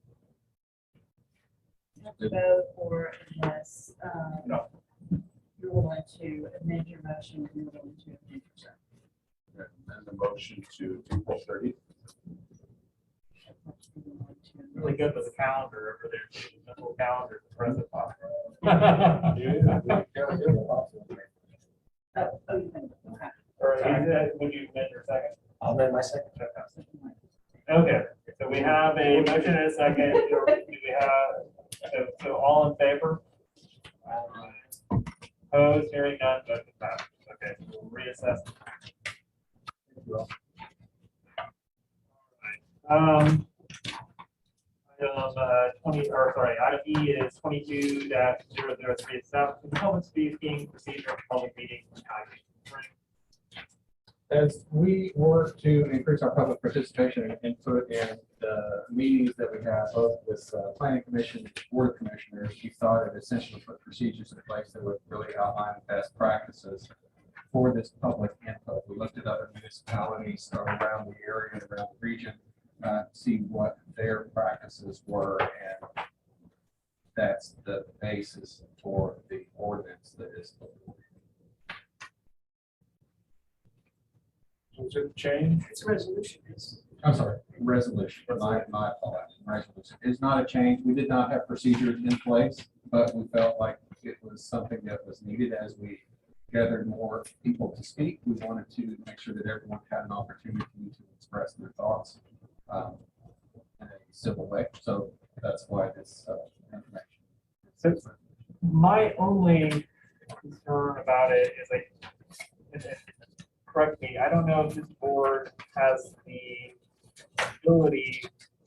You have to vote or unless, No. you're willing to amend your motion, and you're willing to amend yourself. And the motion to April 30th. Really good with the calendar over there, the mental calendar, the present box. Oh, you can, okay. Or would you amend your second? I'll amend my second. Okay, so we have a motion and a second. Do we have, so all in favor? Opposed, hearing none, motion passed. Okay, so we'll reassess. Item E is 22-003, establishing public speaking procedure for public meetings and timing. As we work to increase our public participation and input in the meetings that we have, both with planning commission, board of commissioners, we thought it essential to put procedures in place that would really outline best practices for this public input. We looked at other municipalities around the area and around the region, see what their practices were, and that's the basis for the ordinance that is before you. So is it change? It's a resolution, I'm sorry, resolution, my apologies, resolution is not a change. We did not have procedures in place, but we felt like it was something that was needed as we gathered more people to speak. We wanted to make sure that everyone had an opportunity to express their thoughts in a civil way. So that's why this information. So my only concern about it is like, correct me, I don't know if this board has the ability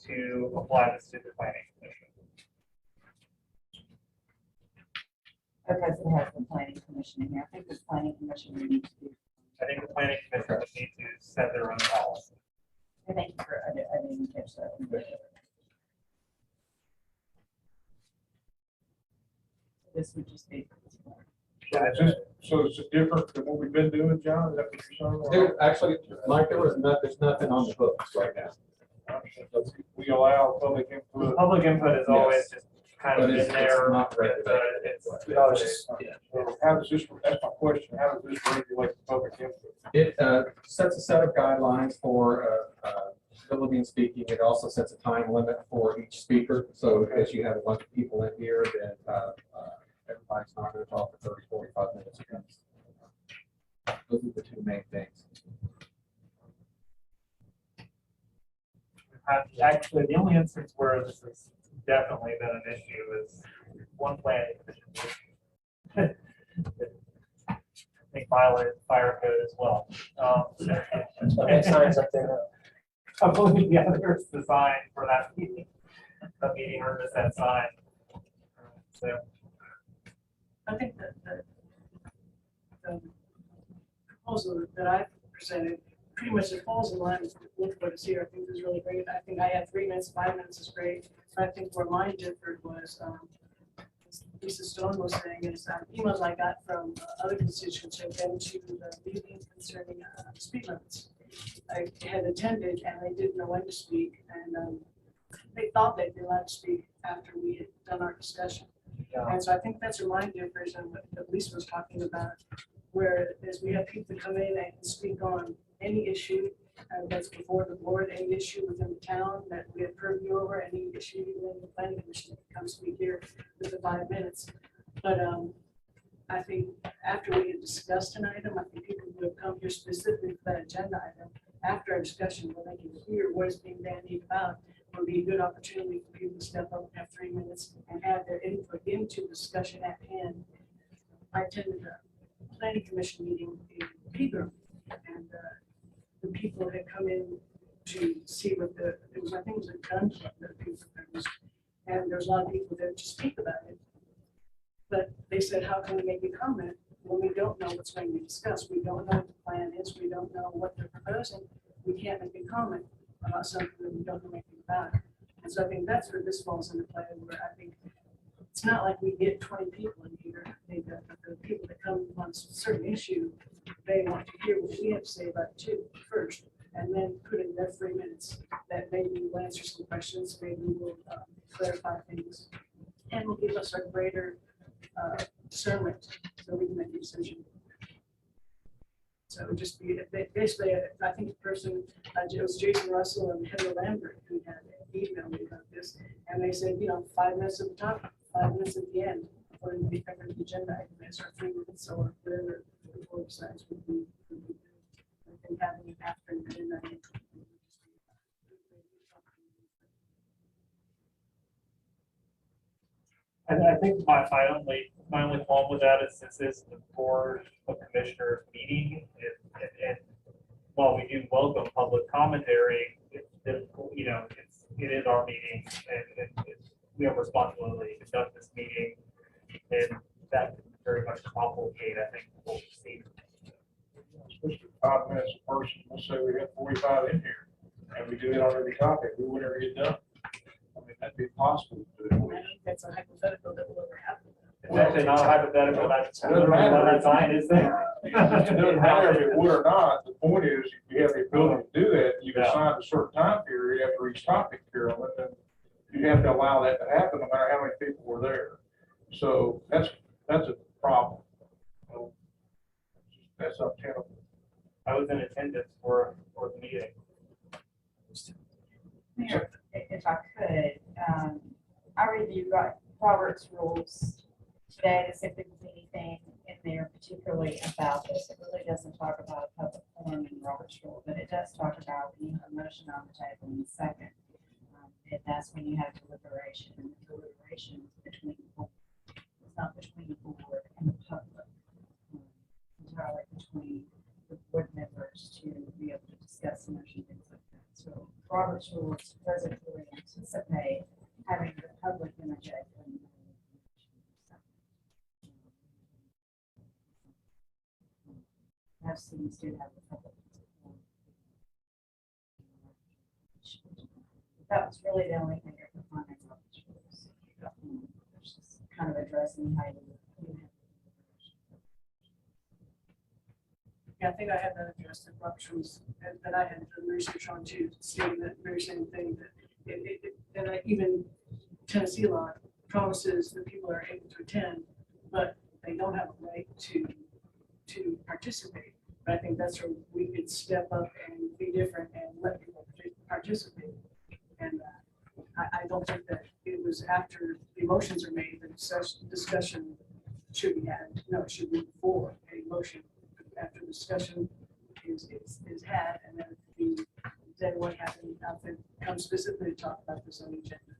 to apply this to the planning commission. Because it has the planning commission in here. I think the planning commission would need to do. I think the planning commission would need to set their own policy. I think I didn't catch that. This would just be. So it's just, so it's just different than what we've been doing, John? Is that what you're saying? Actually, Mike, there's nothing on the books right now. We allow public input. Public input is always just kind of But it's- in there. it's not regulated. So how does this, that's my question, how does this regulate the public input? It sets a set of guidelines for ability and speaking. It also sets a time limit for each speaker. So as you have a bunch of people in here, then everybody's not going to talk for 30, 45 minutes. Those are the two main things. Actually, the only instance where this has definitely been an issue is one planning commission. I think violated fire code as well. Okay, signs up there. I believe, yeah, there's the sign for that meeting, the meeting room is that sign. So, I think that the proposal that I presented, pretty much it falls in line with what is here. I think is really great. I think I had 3 minutes, 5 minutes is great. But I think where mine differed was, Lisa Stone was saying is emails I got from other constituents who had been to the meeting concerning speed limits. I had attended and they didn't know when to speak, and they thought they'd be allowed to speak after we had done our discussion. And so I think that's where mine differs and what Lisa was talking about, where as we have people come in and speak on any issue that's before the board, any issue within the town that we have purview over, any issue even in the planning commission that comes to me here with the 5 minutes. But I think after we had discussed an item, I think people who have come here specifically for that agenda item, after our discussion, when they can hear what is being bandied about, would be a good opportunity for people to step up and have 3 minutes and add their input into the discussion at hand. I attended a planning commission meeting in Pegram, and the people had come in to see what it was, I think it was a gun club that people was, and there's a lot of people there to speak about it. But they said, how can we make a comment when we don't know what's going to be discussed? We don't know what the plan is. We don't know what they're proposing. We can't make a comment about something that we don't know anything about. And so I think that's where this falls into play, where I think it's not like we get 20 people in here. I think that the people that come on a certain issue, they want to hear what we have to say about it too first, and then put in their 3 minutes that maybe will answer some questions, maybe will clarify things, and will give us a greater discernment so we can make a decision. So just be, basically, I think the person, it was Jason Russell and Heather Lambert who had emailed me about this, and they said, 5 minutes at the top, 5 minutes at the end, according to the agenda item, as our 3 minutes or whatever the board decides would be. I think having it after the agenda item. And I think my only qualm with that is since this is the board of commissioners meeting, and while we do welcome public commentary, it's difficult, it is our meeting, and we have responsibility to conduct this meeting, and that can very much complicate, I think, what we see. Especially 5 minutes a person, let's say we have 45 in here, and we do it on every topic, we would never get done. I mean, that'd be possible to do. I think that's a hypothetical that will ever happen. It's actually not a hypothetical, that's Doesn't matter. that sign is there. It doesn't matter if it would or not, the point is, if you have the ability to do that, you can assign a certain time period after each topic, Carol, and then you have to allow that to happen, no matter how many people were there. So that's a problem. So, that's untenable. I was in attendance for the meeting. Mayor, if I could, I reviewed Robert's rules today to see if there was anything in there particularly about this. It really doesn't talk about a public forum in Robert's rule, but it does talk about when you have a motion on the table in a second. And that's when you have deliberation, and the deliberation is between the board. It's not between the board and the public. Entirely between the board members to be able to discuss the motion, things like that. So Robert's rules doesn't really anticipate having the public interject. Most things do have the public. That was really the only thing I could find in Robert's rules. It's just kind of addressing how you. Yeah, I think I had that addressed at Robert's rules, that I had done research on too, stating that very same thing, that and even Tennessee law promises that people are able to attend, but they don't have a right to participate. But I think that's where we could step up and be different and let people participate. And I don't think that it was after the motions are made, the discussion should be had. No, it should be before a motion. After discussion is had, and then what happened after comes specifically to talk about this on the agenda.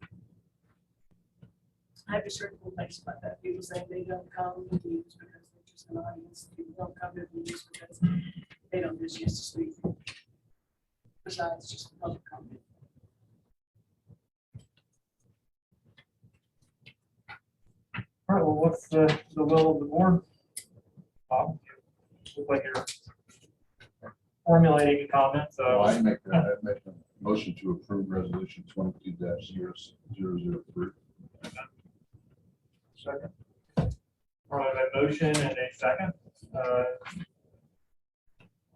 I have a certain complaints about that. People saying they don't come to meetings because they're just an audience. People don't come to meetings because they don't just used to speak. Besides just public comment. All right, well, what's the will of the board? Bob, look like you're formulating a comment, so. I make a motion to approve resolution 22-0003. Second. All right, a motion and a second.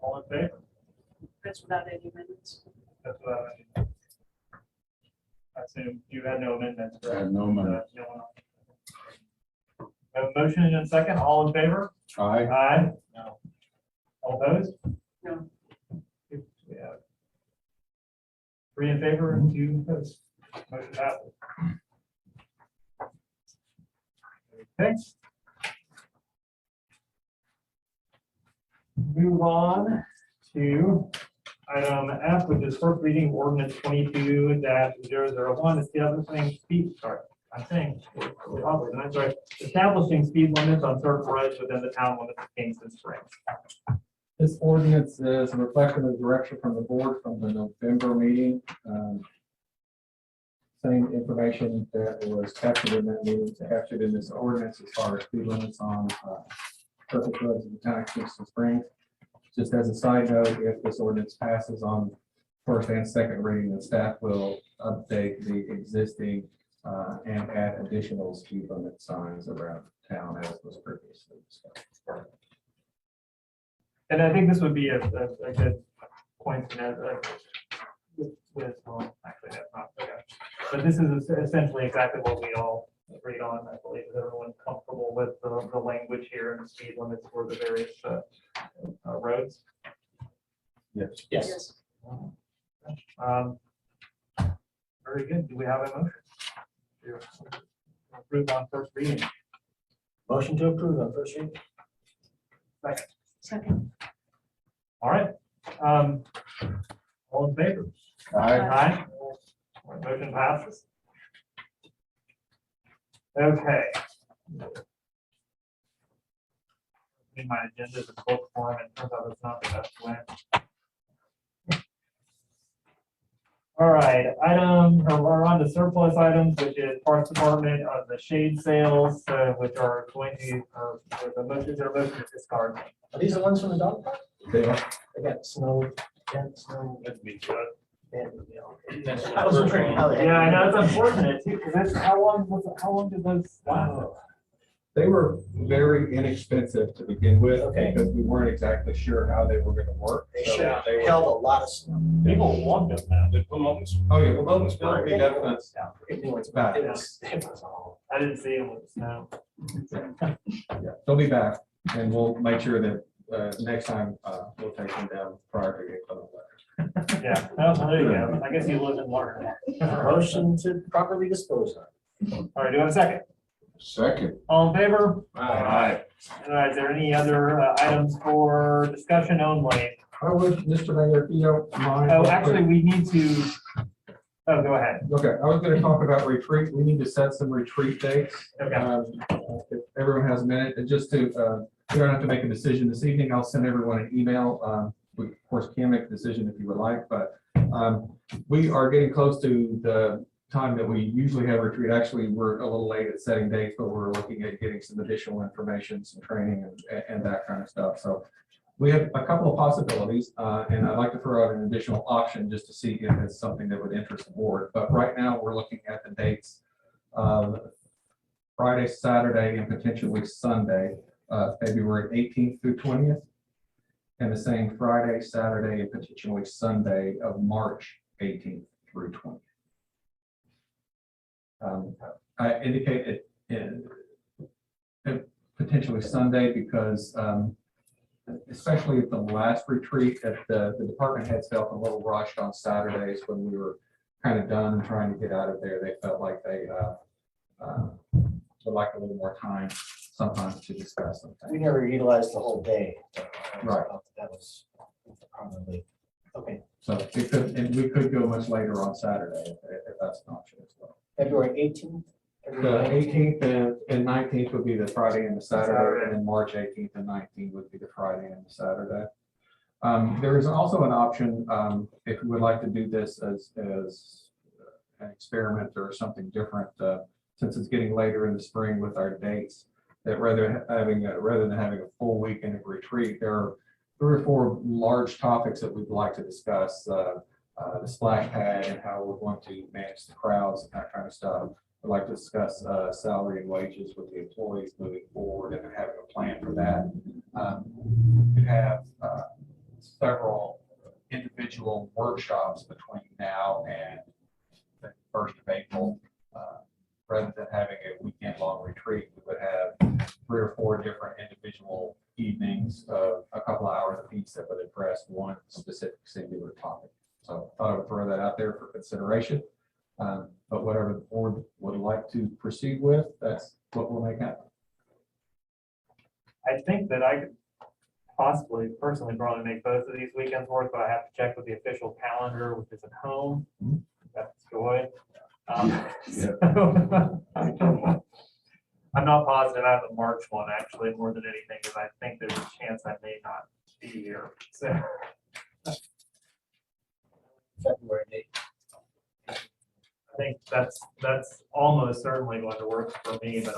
All in favor? That's without any amendments. That's what I assume you had no amendments. I have no amendments. No one else. A motion and a second. All in favor? Aye. Aye. No. All opposed? No. We have 3 in favor and 2 opposed. Motion passes. Okay. Move on to item F, which is first reading ordinance 22-001, establishing speed, sorry, I'm saying, I'm sorry, establishing speed limits on certain roads within the town limits of Kingston Springs. This ordinance is a reflection of direction from the board from the November meeting. Same information that was captured in that meeting, captured in this ordinance as far as speed limits on surface roads in the town of Kingston Springs. Just as a side note, if this ordinance passes on first and second reading, the staff will update the existing and add additional speed limit signs around town as was previously discussed. And I think this would be a good point to note actually, that's not okay. But this is essentially exactly what we all agreed on. I believe is everyone comfortable with the language here and the speed limits for the various roads. Yes. Yes. Very good. Do we have a motion to approve on first reading? Motion to approve on first reading. Second. Second. All right. All in favor? Aye. Aye. Motion passes. Okay. In my agenda is a book form, and turns out it's not the best way. All right, we're on to surplus items, which is Parks Department of the shade sales, which are going to, the motions are motion to discard. Are these the ones from the dog park? They are. They got snow, snow. That'd be good. I was wondering how they. Yeah, I know, it's unfortunate too, because how long did those last? They were very inexpensive to begin with, Okay. because we weren't exactly sure how they were going to work. They So should they were- held a lot of snow. People want them now. They put them on the. Oh, yeah, well, those will be definitely, it's bad. It was all. I didn't see them with the snow. Yeah, they'll be back, and we'll make sure that next time we'll take them down prior to getting the letter. Yeah, well, there you go. I guess you live and learn. Motion to properly dispose of. All right, do you have a second? Second. All in favor? Aye. All right, is there any other items for discussion only? I would, Mr. Mayor, if you don't mind. Oh, actually, we need to, oh, go ahead. Okay, I was going to talk about retreat. We need to set some retreat dates. Okay. If everyone has a minute, and just to, you don't have to make a decision this evening. I'll send everyone an email. We, of course, can make a decision if you would like, but we are getting close to the time that we usually have retreat. Actually, we're a little late at setting dates, but we're looking at getting some additional information, some training and that kind of stuff. So we have a couple of possibilities, and I'd like to throw out an additional option just to see if it's something that would interest the board. But right now, we're looking at the dates Friday, Saturday, and potentially Sunday, February 18th through 20th. and the same Friday, Saturday, and potentially Sunday of March 18th through 20th. I indicated potentially Sunday because especially at the last retreat, that the department heads felt a little rushed on Saturdays when we were kind of done and trying to get out of there. They felt like they would like a little more time sometimes to discuss them. We never utilized the whole day. Right. That was probably, okay. So it could, and we could go much later on Saturday if that's an option as well. February 18th? The 18th and 19th would be the Friday and the Saturday, and then March 18th and 19th would be the Friday and the Saturday. There is also an option, if we would like to do this as an experiment or something different, since it's getting later in the spring with our dates, that rather than having a full weekend of retreat, there are 3 or 4 large topics that we'd like to discuss. The splash pad and how we're going to manage the crowds and that kind of stuff. We'd like to discuss salary and wages with the employees moving forward and having a plan for that. We have several individual workshops between now and the 1st of April. Rather than having a weekend-long retreat, we would have 3 or 4 different individual evenings of a couple of hours apiece that would address one specific singular topic. So I thought I would throw that out there for consideration. But whatever the board would like to proceed with, that's what we'll make happen. I think that I could possibly personally probably make both of these weekends work, but I have to check with the official calendar, which is at home. That's joy. So, I'm not positive I have the March one actually more than anything, because I think there's a chance I may not be here. So February 8th. I think that's almost certainly going to work for me, but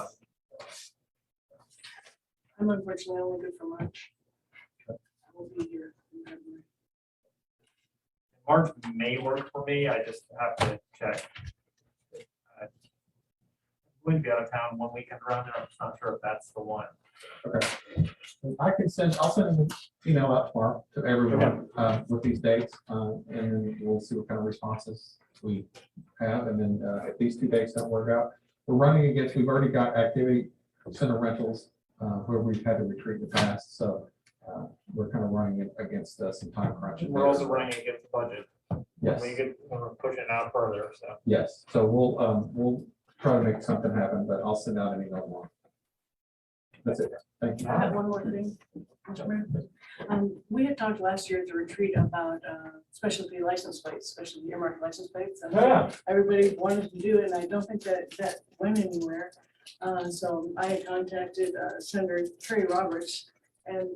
I'm unfortunately only good for March. I will be here in February. March may work for me. I just have to check. I wouldn't be out of town one weekend around there. I'm just not sure if that's the one. Okay. I'll send an email out tomorrow to everyone with these dates, and then we'll see what kind of responses we have. And then if these 2 dates don't work out, we're running against, we've already got activity center rentals where we've had to retreat in the past. So we're kind of running against some time crunch. We're also running against the budget. Yes. We're pushing it out further. So Yes. So we'll try to make something happen, but I'll send out an email tomorrow. That's it. Thank you. I have one more thing. We had talked last year at the retreat about specialty license plates, specialty earmarked license plates. And everybody wanted to do it, and I don't think that went anywhere. So I had contacted Senator Terry Roberts, and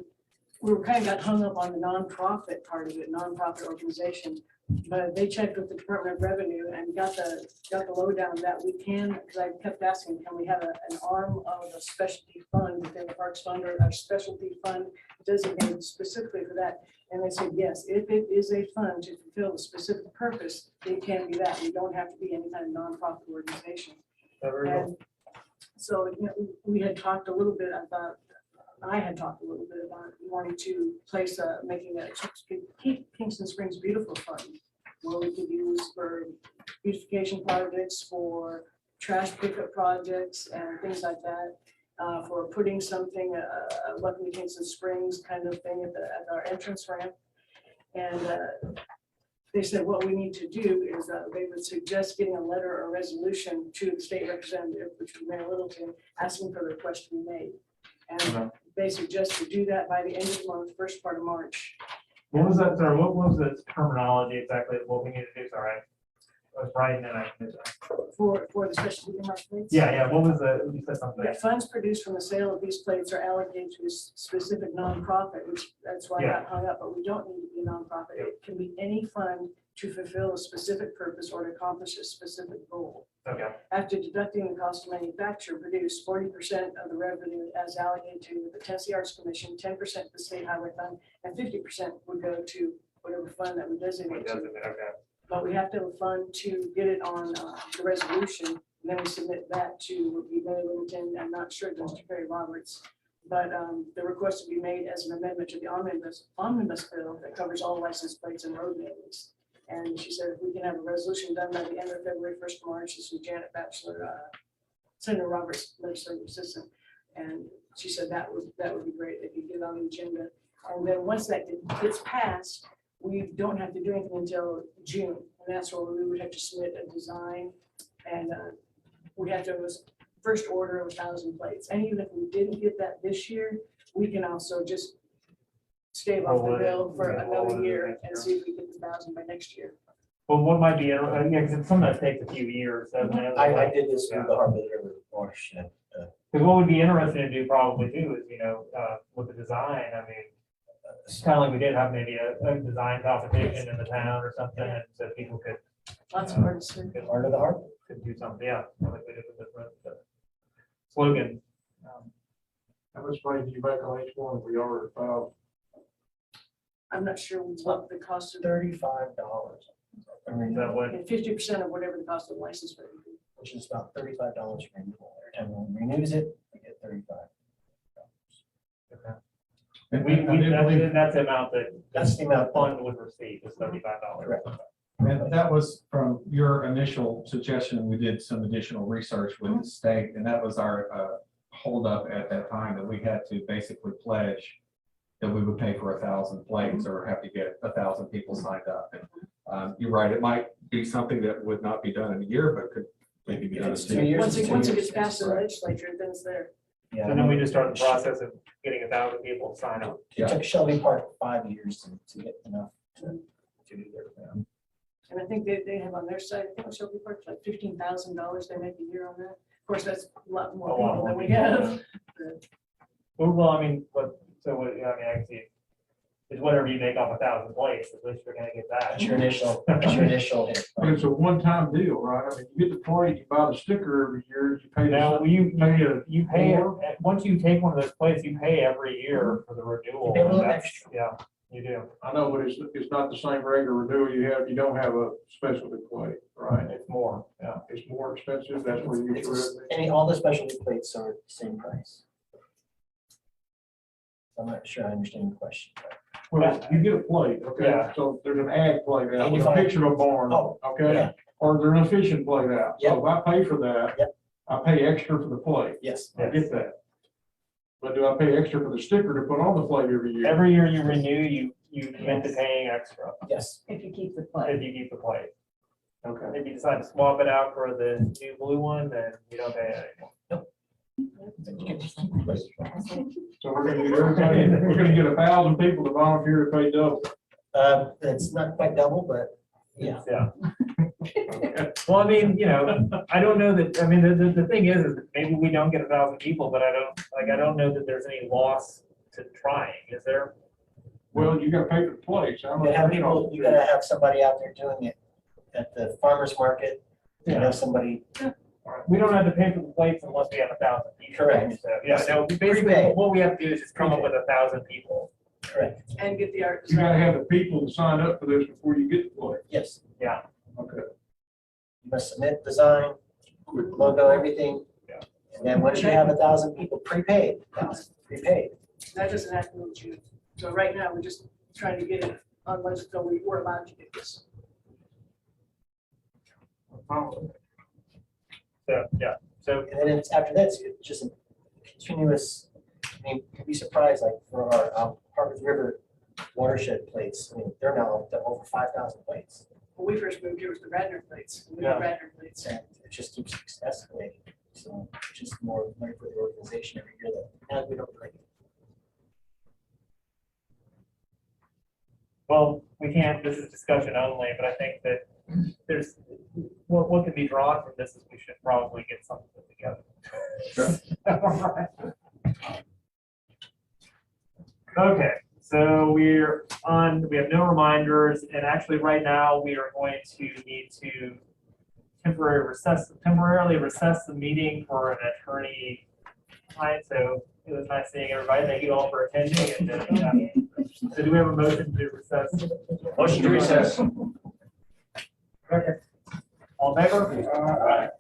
we were kind of got hung up on the nonprofit part of it, nonprofit organization. But they checked with the Department of Revenue and got the lowdown that we can, because I kept asking, can we have an arm of a specialty fund within the Parks Fund, or a specialty fund designated specifically for that? And they said, yes, if it is a fund to fulfill a specific purpose, it can be that. We don't have to be any kind of nonprofit organization. And so, you know, we had talked a little bit about, I had talked a little bit about wanting to place making a Keep Kingston Springs Beautiful Fund, where we could use for beautification projects, for trash pickup projects and things like that, for putting something, Welcome to Kingston Springs kind of thing at our entrance ramp. And they said what we need to do is they would suggest getting a letter or resolution to the state representative, which is Mayor Littleton, asking for the request to be made. And they suggest to do that by the end of the month, first part of March. what was that? Sorry, what was the terminology exactly? What we need to do? Sorry, I was writing and I missed that. For the specialty earmarked plates? Yeah. What was the? You said something. Yeah, funds produced from the sale of these plates are allocated to a specific nonprofit, which that's why I got hung up, but we don't need to be a nonprofit. It can be any fund to fulfill a specific purpose or to accomplish a specific goal. Okay. After deducting the cost to manufacture, produce 40% of the revenue as allocated to the Tennessee Arts Commission, 10% to the State Highway Fund, and 50% would go to whatever fund that we designate to. Okay. But we have to have a fund to get it on the resolution, and then we submit that to the Mayor Littleton. I'm not sure it goes to Perry Roberts, But the request to be made as an amendment to the omnibus bill that covers all license plates and road names. And she said, if we can have a resolution done by the end of February, 1st of March, this is Janet Batchelor, Senator Roberts, legislative assistant. And she said that would be great if you get on the agenda. And then once that gets passed, we don't have to do anything until June. And that's where we would have to submit a design. And we have to have a first order of 1,000 plates. And even if we didn't get that this year, we can also just stave off the bill for another year and see if we get the 1,000 by next year. Well, what might be, because it sometimes takes a few years, doesn't it? I did this with the Harbor River watershed. Because what would be interesting to do probably too is, with the design, I mean, it's kind of like we did have maybe a design competition in the town or something, and so people could. Lots of artists. Art of the Harbor. Could do something, yeah. Like we did with the slogan. How much money do you make on each one? We are at 1,000. I'm not sure what the cost of, $35. Is that what? 50% of whatever the cost of the license would be. Which is about $35 for renewal. Every time one renews it, we get $35. Okay. And That's the amount that. That's the amount. Fund would receive is $35. Correct. And that was from your initial suggestion. We did some additional research with the state, and that was our holdup at that time, that we had to basically pledge that we would pay for 1,000 plates or have to get 1,000 people signed up. And you're right, it might be something that would not be done in a year, but could maybe be done in 2 years. Once it gets past the legislature, then it's there. Yeah. So then we just start the process of getting 1,000 people to sign up. It took Shelby Park 5 years to get enough to do their. And I think they have on their site, I think Shelby Park's like $15,000 they make a year on that. Of course, that's a lot more people than we have. Well, I mean, I can see is whatever you make off 1,000 plates, at least you're gonna get that. That's your initial hit. And it's a one-time deal, right? I mean, you get the plate, you buy the sticker every year, you pay. Now, you pay, once you take one of those plates, you pay every year for the renewal. You pay a little That's- extra. Yeah, you do. I know, but it's not the same regular renewal you don't have a specialty plate, right? It's more, yeah. It's more expensive, that's where you get rid of it. All the specialty plates are the same price. I'm not sure I understand the question. Well, you get a plate, okay? Yeah. So there's an ag plate out, with a 85. picture of a barn, Oh, okay? yeah. Or there's a fishing plate out. So if I pay for that, Yep. I pay extra for the plate. Yes. I get that. But do I pay extra for the sticker to put on the plate every year? Every year you renew, you commit to paying extra Yes. If you keep the if plate. you keep the plate. Okay. If you decide to swap it out for the new blue one, then you don't pay it anymore. So we're gonna get 1,000 people to volunteer to pay double. It's not quite double, but yeah. Yeah. Well, I mean, I don't know that, I mean, the thing is that maybe we don't get 1,000 people, but I don't know that there's any loss to trying, is there? Well, you gotta pay for the plates. How You much- gotta have people, you gotta have somebody out there doing it at the farmer's market. You Yeah. have somebody, We don't have to pay for the plates unless we have 1,000 people. Correct. So, yeah, no, basically, Prepaid. what we have to do is just come up with 1,000 people. correct, And get the art. You gotta have the people to sign up for this before you get the plate. yes. Yeah. Okay. You must submit design, logo, everything. Yeah. And then once you have 1,000 people prepaid, That doesn't happen in June. So right now, we're just trying to get it on until we're allowed to get this. So, yeah, so, And then it's, after that, it's just a continuous, I mean, you'd be surprised, like for our Harvard River watershed plates, I mean, they're now up to over 5,000 plates. When we first moved here, it was the Radnor plates. We Yeah. had Radnor plates. And it just keeps escalating. So it's just more money for the organization every year that, and we don't like it. well, we can't, this is discussion only, but I think that there's, what can be drawn from this is we should probably get something together. Okay, so we have no reminders, and actually right now we are going to need to temporarily recess the meeting for an attorney time. So it was nice seeing everybody. Thank you all for attending. And so do we have a motion to recess? Motion to recess. Okay. All in favor?